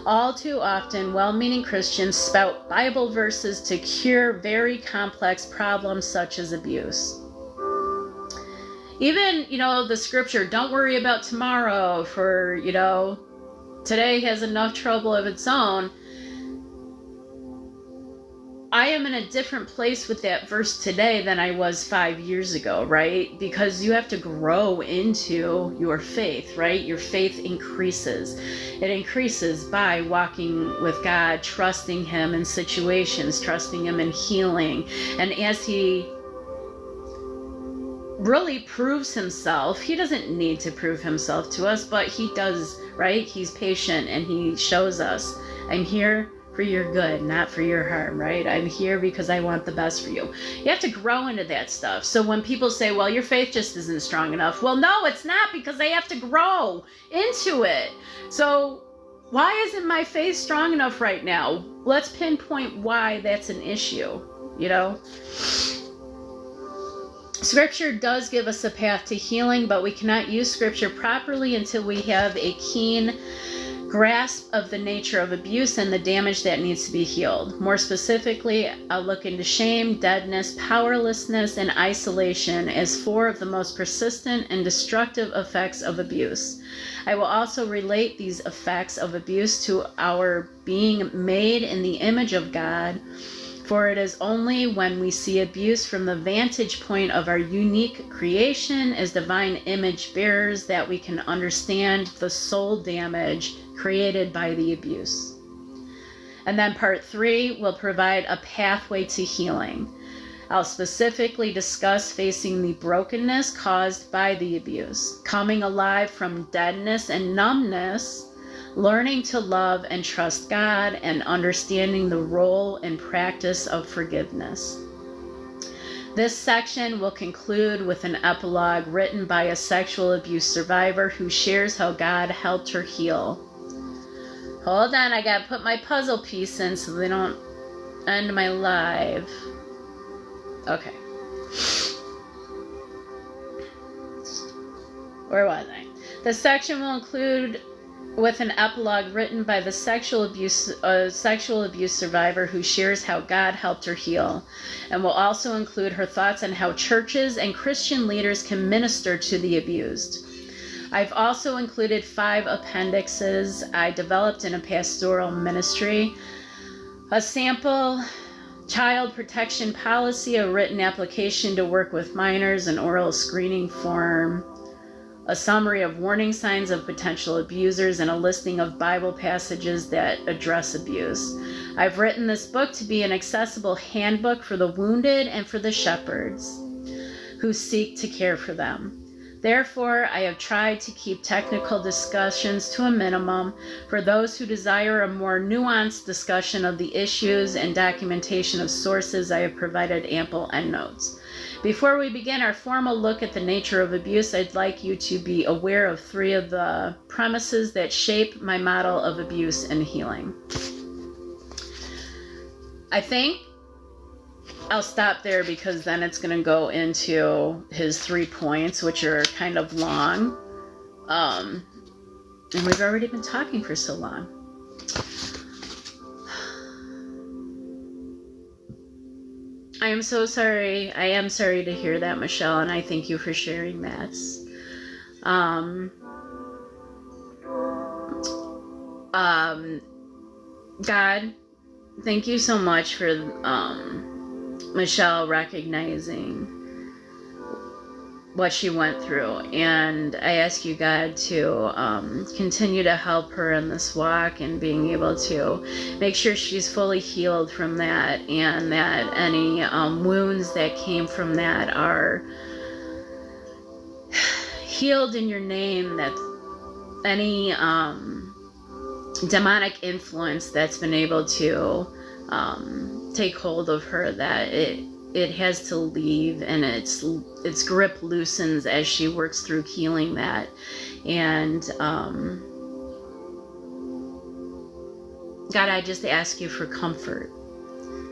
All too often, well-meaning Christians spout Bible verses to cure very complex problems such as abuse. Even, the scripture, don't worry about tomorrow, for, today has enough trouble of its own. I am in a different place with that verse today than I was 5 years ago, right? Because you have to grow into your faith, right? Your faith increases. It increases by walking with God, trusting Him in situations, trusting Him in healing. And as He really proves Himself, He doesn't need to prove Himself to us, but He does, right? He's patient and He shows us, I'm here for your good, not for your harm, right? I'm here because I want the best for you. You have to grow into that stuff. So when people say, well, your faith just isn't strong enough. Well, no, it's not, because they have to grow into it. So why isn't my faith strong enough right now? Let's pinpoint why that's an issue, Scripture does give us a path to healing, but we cannot use Scripture properly until we have a keen grasp of the nature of abuse and the damage that needs to be healed. More specifically, I'll look into shame, deadness, powerlessness, and isolation as 4 of the most persistent and destructive effects of abuse. I will also relate these effects of abuse to our being made in the image of God, for it is only when we see abuse from the vantage point of our unique creation as divine image bearers that we can understand the soul damage created by the abuse. And then part 3 will provide a pathway to healing. I'll specifically discuss facing the brokenness caused by the abuse, coming alive from deadness and numbness, learning to love and trust God, and understanding the role and practice of forgiveness. This section will conclude with an epilogue written by a sexual abuse survivor who shares how God helped her heal. Hold on, I gotta put my puzzle piece in so they don't end my live. Okay. Where was I? The section will include with an epilogue written by the sexual abuse survivor who shares how God helped her heal, and will also include her thoughts on how churches and Christian leaders can minister to the abused. I've also included 5 appendixes I developed in a pastoral ministry: a sample child protection policy, a written application to work with minors, an oral screening form, a summary of warning signs of potential abusers, and a listing of Bible passages that address abuse. I've written this book to be an accessible handbook for the wounded and for the shepherds who seek to care for them. Therefore, I have tried to keep technical discussions to a minimum. For those who desire a more nuanced discussion of the issues and documentation of sources, I have provided ample endnotes. Before we begin our formal look at the nature of abuse, I'd like you to be aware of 3 of the premises that shape my model of abuse and healing. I think I'll stop there because then it's going to go into his 3 points, which are kind of long. And we've already been talking for so long. I am so sorry. I am sorry to hear that, Michelle, and I thank you for sharing that. God, thank you so much for Michelle recognizing what she went through, and I ask you, God, to continue to help her in this walk and being able to make sure she's fully healed from that, and that any wounds that came from that are healed in your name, that any demonic influence that's been able to take hold of her, that it has to leave, and its grip loosens as she works through healing that. And God, I just ask you for comfort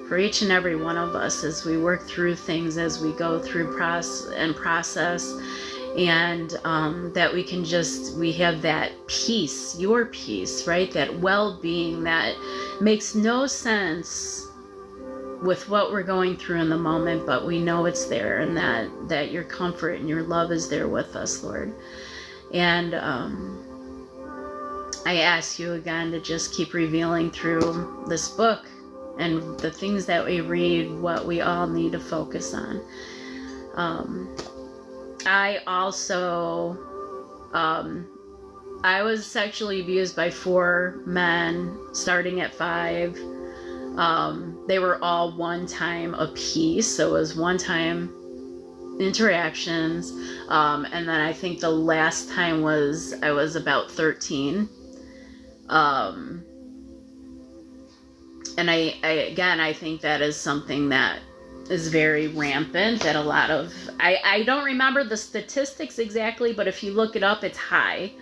for each and every one of us as we work through things, as we go through process, and that we have that peace, your peace, right? That well-being that makes no sense with what we're going through in the moment, but we know it's there, and that your comfort and your love is there with us, Lord. And I ask you again to just keep revealing through this book and the things that we read what we all need to focus on. I also I was sexually abused by 4 men starting at 5. They were all one-time a piece, so it was one-time interactions. And then I think the last time I was about 13. And I think that is something that is very rampant, that a lot of, I don't remember the statistics exactly, but if you look it up, it's high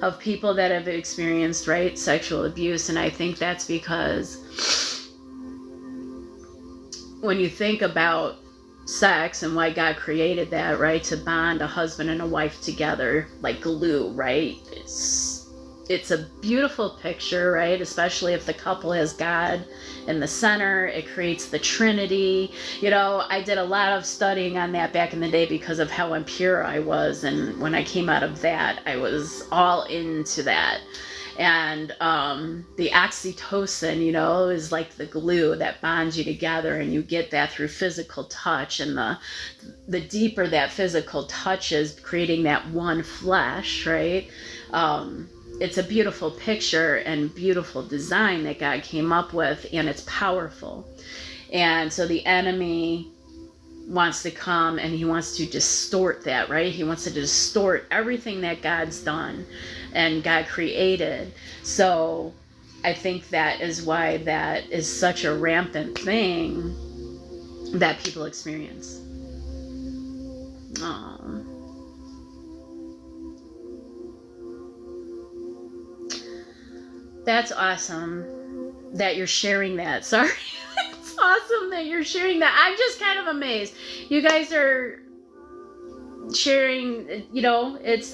of people that have experienced, right, sexual abuse. And I think that's because when you think about sex and why God created that, right, to bond a husband and a wife together like glue, right, it's a beautiful picture, right, especially if the couple has God in the center. It creates the Trinity. You know, I did a lot of studying on that back in the day because of how impure I was, and when I came out of that, I was all into that. And the oxytocin, you know, is like the glue that bonds you together, and you get that through physical touch. And the deeper that physical touch is, creating that one flesh, right? It's a beautiful picture and beautiful design that God came up with, and it's powerful. And so the enemy wants to come and he wants to distort that, right? He wants to distort everything that God's done and God created. So I think that is why that is such a rampant thing that people experience. Oh. That's awesome that you're sharing that. Sorry. It's awesome that you're sharing that. I'm just kind of amazed. You guys are sharing, you know, it's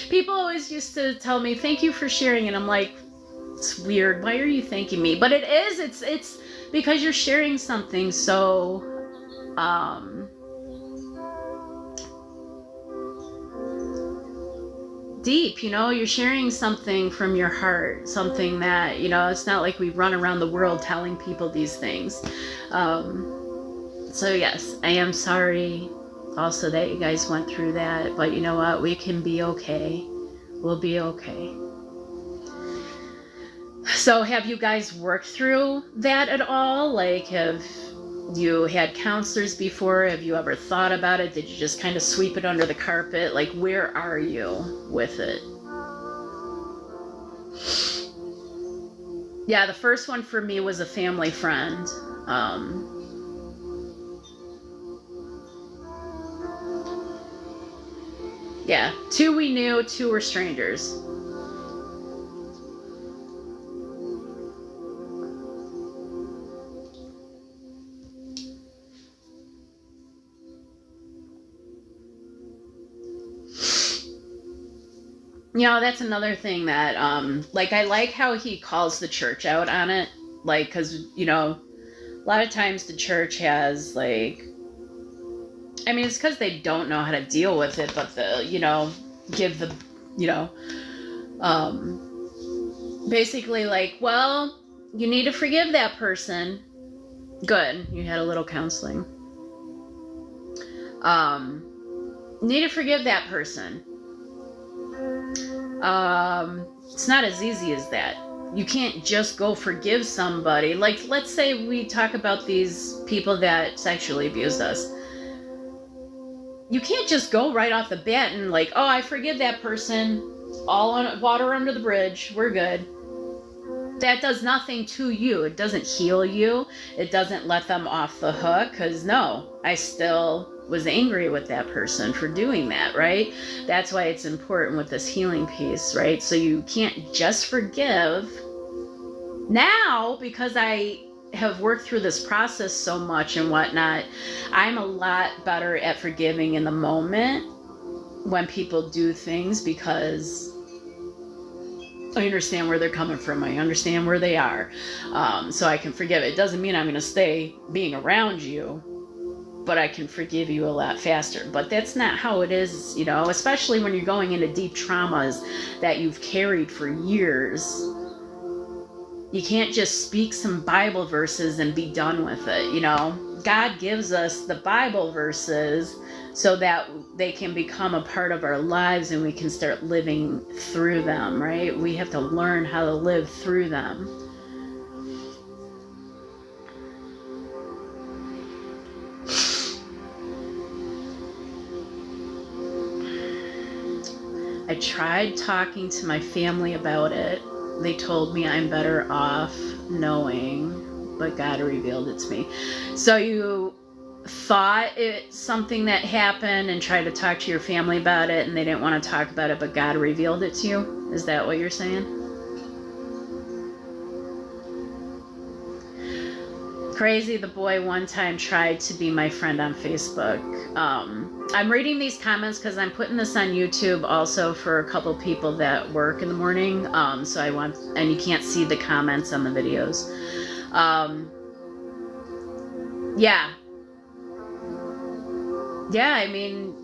people always used to tell me thank you for sharing, and I'm like, it's weird, why are you thanking me? But it's because you're sharing something so deep, you know, you're sharing something from your heart, something that, you know, it's not like we run around the world telling people these things. So yes, I am sorry also that you guys went through that, but you know what, we can be okay. We'll be okay. So have you guys worked through that at all? Like, have you had counselors before? Have you ever thought about it? Did you just kind of sweep it under the carpet? Like, where are you with it? Yeah, the first one for me was a family friend. Yeah, 2 we knew, 2 were strangers. That's another thing that, like, I like how he calls the church out on it. Like, because, a lot of times the church has, like, I mean, it's because they don't know how to deal with it, but give the, basically, like, well, you need to forgive that person. Good. You had a little counseling. Need to forgive that person. It's not as easy as that. You can't just go forgive somebody. Like, let's say we talk about these people that sexually abused us. You can't just go right off the bat and like, oh, I forgive that person. All on water under the bridge. We're good. That does nothing to you. It doesn't heal you. It doesn't let them off the hook. Because no, I still was angry with that person for doing that, right? That's why it's important with this healing piece, right? So you can't just forgive. Now, because I have worked through this process so much and whatnot, I'm a lot better at forgiving in the moment when people do things, because I understand where they're coming from. I understand where they are. So I can forgive. It doesn't mean I'm going to stay being around you, but I can forgive you a lot faster. But that's not how it is, especially when you're going into deep traumas that you've carried for years. You can't just speak some Bible verses and be done with it, God gives us the Bible verses so that they can become a part of our lives and we can start living through them, right? We have to learn how to live through them. I tried talking to my family about it. They told me I'm better off knowing, but God revealed it to me. So you thought it's something that happened and tried to talk to your family about it and they didn't want to talk about it, but God revealed it to you? Is that what you're saying? Crazy, the boy one time tried to be my friend on Facebook. I'm reading these comments because I'm putting this on YouTube also for a couple people that work in the morning. So I want, and you can't see the comments on the videos. Yeah, I mean,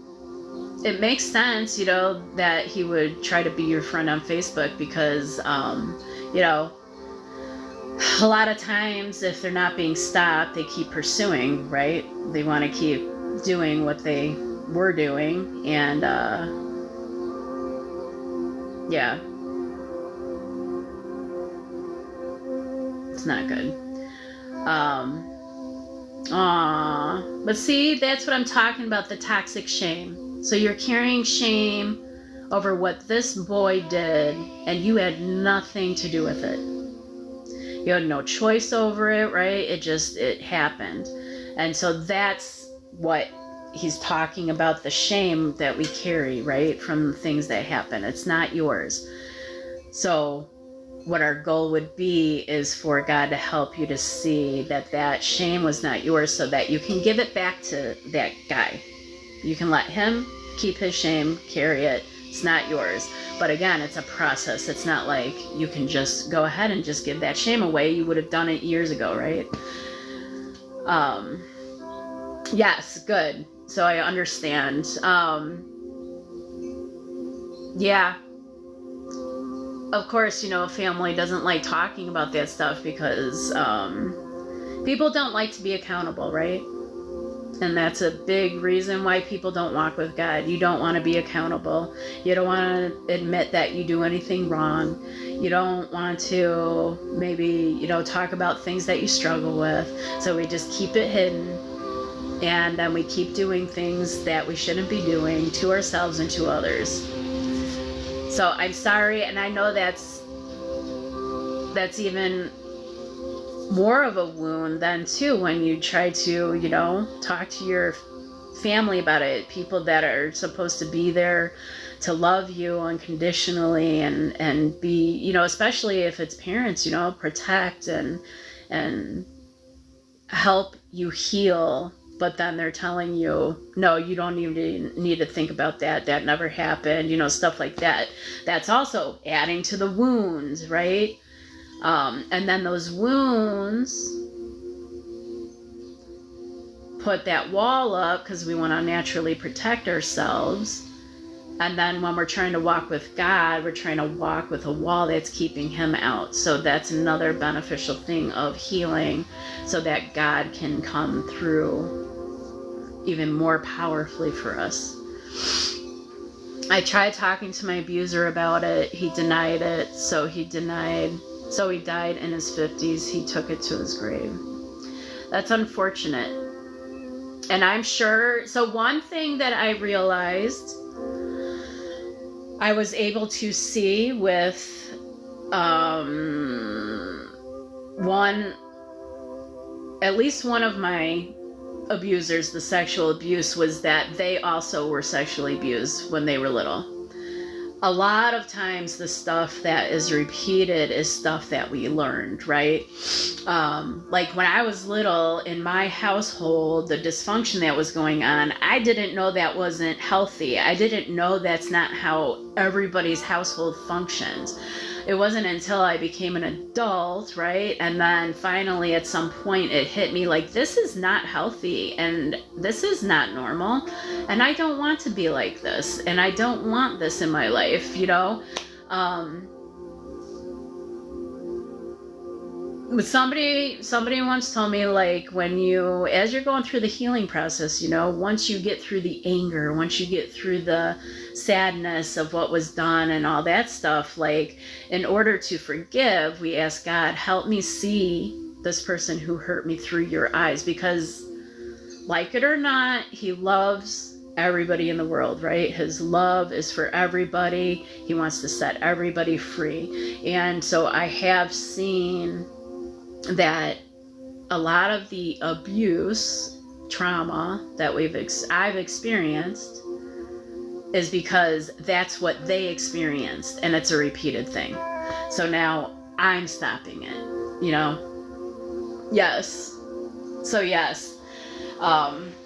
it makes sense, that he would try to be your friend on Facebook because, a lot of times if they're not being stopped, they keep pursuing, right? They want to keep doing what they were doing, and yeah, it's not good. But see, that's what I'm talking about, the toxic shame. So you're carrying shame over what this boy did, and you had nothing to do with it. You had no choice over it, right? It happened. And so that's what he's talking about, the shame that we carry, right? From things that happen. It's not yours. So what our goal would be is for God to help you to see that shame was not yours, so that you can give it back to that guy. You can let him keep his shame, carry it. It's not yours. But again, it's a process. It's not like you can just go ahead and just give that shame away. You would have done it years ago, right? Yes, good. So I understand. Yeah. Of course, family doesn't like talking about that stuff because people don't like to be accountable, right? And that's a big reason why people don't walk with God. You don't want to be accountable. You don't want to admit that you do anything wrong. You don't want to maybe, talk about things that you struggle with. So we just keep it hidden. And then we keep doing things that we shouldn't be doing to ourselves and to others. So I'm sorry, and I know that's even more of a wound then too, when you try to, talk to your family about it, people that are supposed to be there to love you unconditionally and be, you know, especially if it's parents, you know, protect and help you heal. But then they're telling you, no, you don't even need to think about that. That never happened, you know, stuff like that. That's also adding to the wounds, right? And then those wounds put that wall up because we want to naturally protect ourselves. And then when we're trying to walk with God, we're trying to walk with a wall that's keeping him out. So that's another beneficial thing of healing, so that God can come through even more powerfully for us. I tried talking to my abuser about it. He denied it. So he died in his 50s. He took it to his grave. That's unfortunate. And I'm sure, so one thing that I realized I was able to see with at least one of my abusers, the sexual abuse, was that they also were sexually abused when they were little. A lot of times the stuff that is repeated is stuff that we learned, right? Like when I was little in my household, the dysfunction that was going on, I didn't know that wasn't healthy. I didn't know that's not how everybody's household functions. It wasn't until I became an adult, right? And then finally at some point it hit me like, this is not healthy and this is not normal. And I don't want to be like this. And I don't want this in my life, you know? But somebody once told me, like, as you're going through the healing process, you know, once you get through the anger, once you get through the sadness of what was done and all that stuff, like, in order to forgive, we ask God, help me see this person who hurt me through your eyes, because like it or not, he loves everybody in the world, right? His love is for everybody. He wants to set everybody free. And so I have seen that a lot of the abuse, trauma that I've experienced is because that's what they experienced, and it's a repeated thing. So now I'm stopping it, you know? Yes. So yes.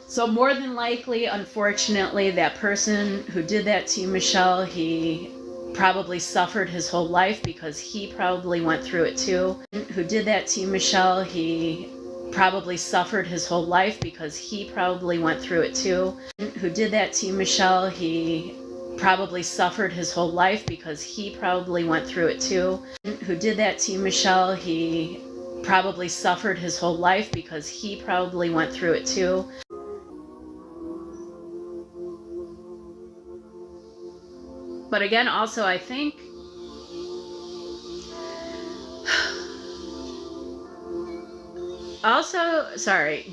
So more than likely, unfortunately, that person who did that to you, Michelle, he probably suffered his whole life because he probably went through it too. Who did that to you, Michelle, he probably suffered his whole life because he probably went through it too. Who did that to you, Michelle, he probably suffered his whole life because he probably went through it too. Who did that to you, Michelle, he probably suffered his whole life because he probably went through it too. But again, also, I think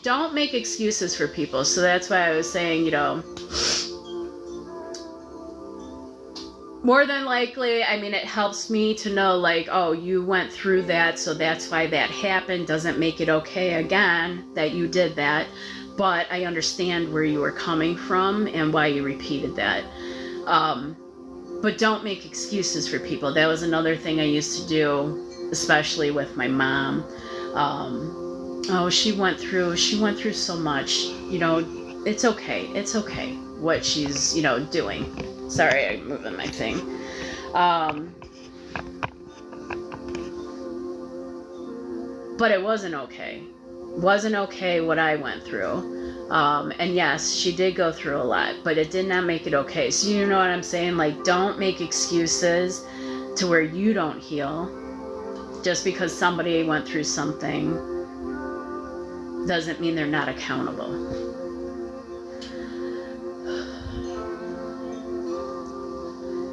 don't make excuses for people. So that's why I was saying, you know, more than likely, I mean, it helps me to know, like, oh, you went through that, so that's why that happened. Doesn't make it okay again that you did that. But I understand where you were coming from and why you repeated that. But don't make excuses for people. That was another thing I used to do, especially with my mom. Oh, she went through so much. You know, it's okay what she's, you know, doing. Sorry, I'm moving my thing. But it wasn't okay. Wasn't okay what I went through. And yes, she did go through a lot, but it did not make it okay. So you know what I'm saying? Like, don't make excuses to where you don't heal. Just because somebody went through something doesn't mean they're not accountable.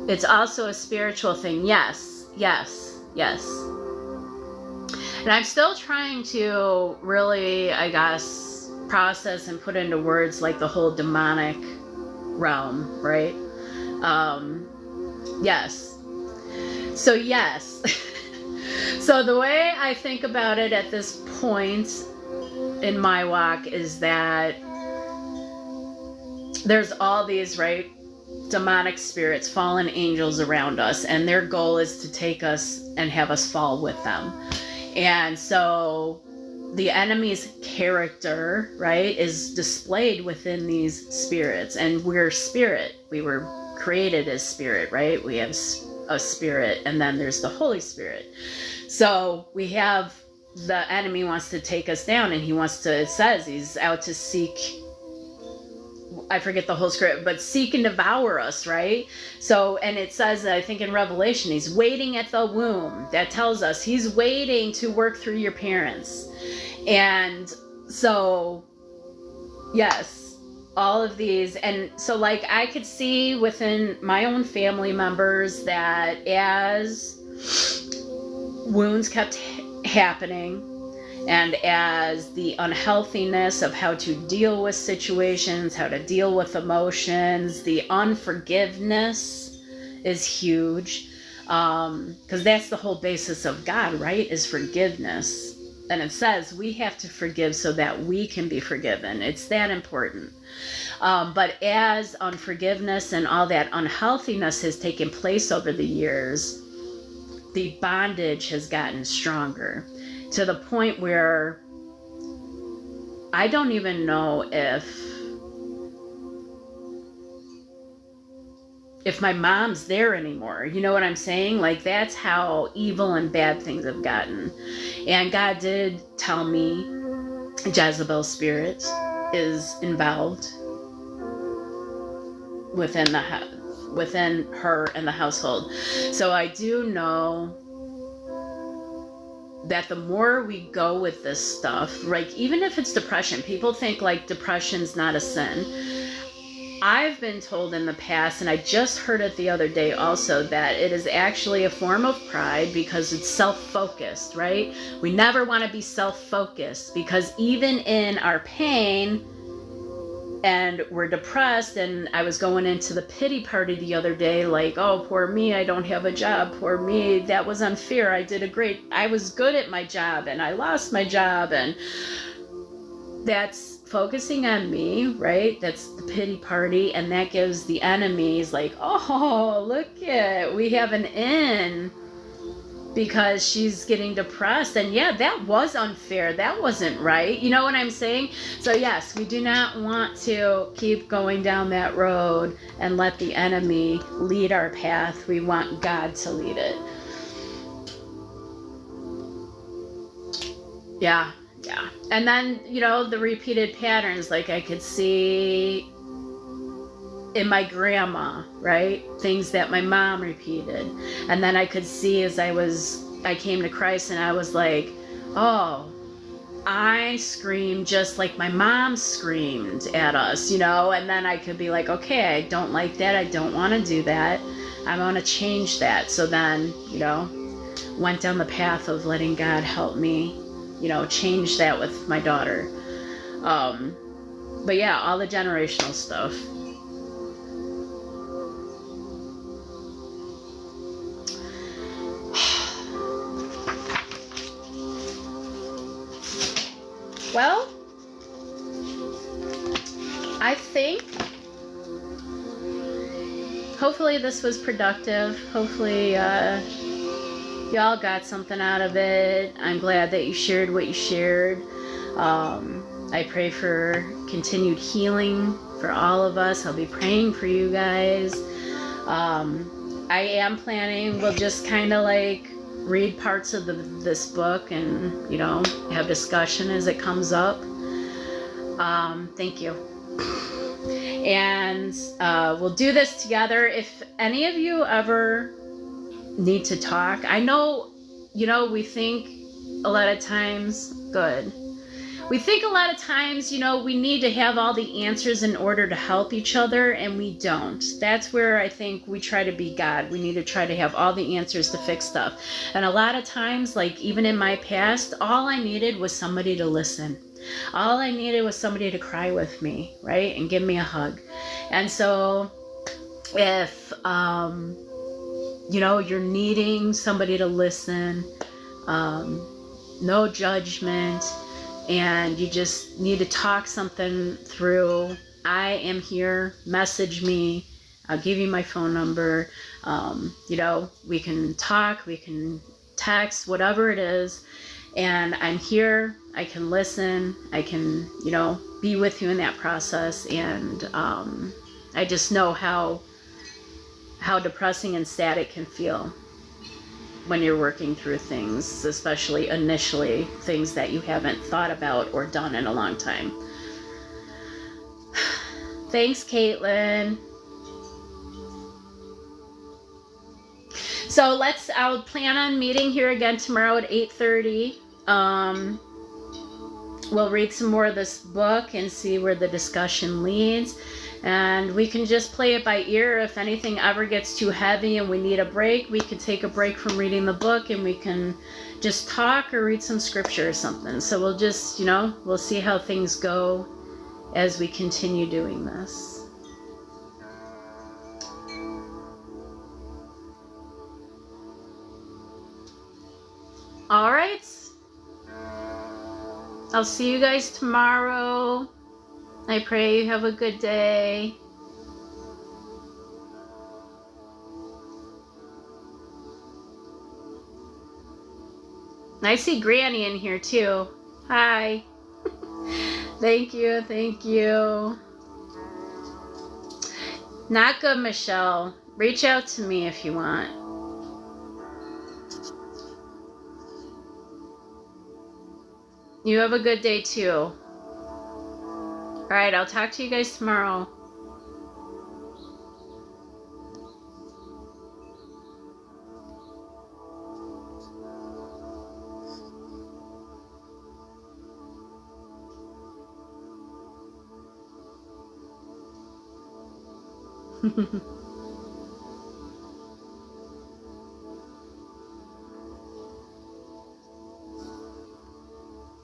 It's also a spiritual thing. Yes. And I'm still trying to really, I guess, process and put into words like the whole demonic realm, right? Yes. So yes. So the way I think about it at this point in my walk is that there's all these, right, demonic spirits, fallen angels around us, and their goal is to take us and have us fall with them. And so the enemy's character, right, is displayed within these spirits. And we're spirit. We were created as spirit, right? We have a spirit, and then there's the Holy Spirit. So we have, the enemy wants to take us down, and he wants to, it says he's out to seek, I forget the whole script, but seek and devour us, right? So, and it says, I think in Revelation, he's waiting at the womb. That tells us he's waiting to work through your parents. And so, yes, all of these. And so, like, I could see within my own family members that as wounds kept happening, and as the unhealthiness of how to deal with situations, how to deal with emotions, the unforgiveness is huge. Because that's the whole basis of God, right? Is forgiveness. And it says we have to forgive so that we can be forgiven. It's that important. But as unforgiveness and all that unhealthiness has taken place over the years, the bondage has gotten stronger to the point where I don't even know if my mom's there anymore. You know what I'm saying? Like, that's how evil and bad things have gotten. And God did tell me Jezebel's spirit is involved within her and the household. So I do know that the more we go with this stuff, like, even if it's depression, people think like depression's not a sin. I've been told in the past, and I just heard it the other day also, that it is actually a form of pride because it's self-focused, right? We never want to be self-focused, because even in our pain and we're depressed, and I was going into the pity party the other day, like, oh, poor me, I don't have a job, poor me, that was unfair, I was good at my job and I lost my job, and that's focusing on me, right? That's the pity party, and that gives the enemies like, oh, look we have an in because she's getting depressed, and yeah, that was unfair, that wasn't right, you know what I'm saying? So yes, we do not want to keep going down that road and let the enemy lead our path. We want God to lead it. Yeah. And then, you know, the repeated patterns, like I could see in my grandma, right? Things that my mom repeated. And then I could see as I came to Christ, and I was like, oh, I screamed just like my mom screamed at us, you know? And then I could be like, okay, I don't like that. I don't want to do that. I want to change that. So then, you know, went down the path of letting God help me, you know, change that with my daughter. But yeah, all the generational stuff. Well, I think hopefully this was productive. Hopefully y'all got something out of it. I'm glad that you shared what you shared. I pray for continued healing for all of us. I'll be praying for you guys. I am planning, we'll just kind of like read parts of this book and, you know, have discussion as it comes up. Thank you. And we'll do this together. If any of you ever need to talk, I know, you know, we think a lot of times, you know, we need to have all the answers in order to help each other, and we don't. That's where I think we try to be God. We need to try to have all the answers to fix stuff. And a lot of times, like even in my past, all I needed was somebody to listen. All I needed was somebody to cry with me, right? And give me a hug. And so if, you know, you're needing somebody to listen, no judgment, and you just need to talk something through, I am here. Message me. I'll give you my phone number. You know, we can talk, we can text, whatever it is. And I'm here. I can listen. I can, you know, be with you in that process. And I just know how depressing and sad it can feel when you're working through things, especially initially, things that you haven't thought about or done in a long time. Thanks, Caitlin. So I'll plan on meeting here again tomorrow at 8:30. We'll read some more of this book and see where the discussion leads. And we can just play it by ear. If anything ever gets too heavy and we need a break, we could take a break from reading the book and we can just talk or read some scripture or something. So we'll just, you know, we'll see how things go as we continue doing this. All right. I'll see you guys tomorrow. I pray you have a good day. I see Granny in here too. Hi. Thank you, thank you. Not good, Michelle. Reach out to me if you want. You have a good day too. All right, I'll talk to you guys tomorrow.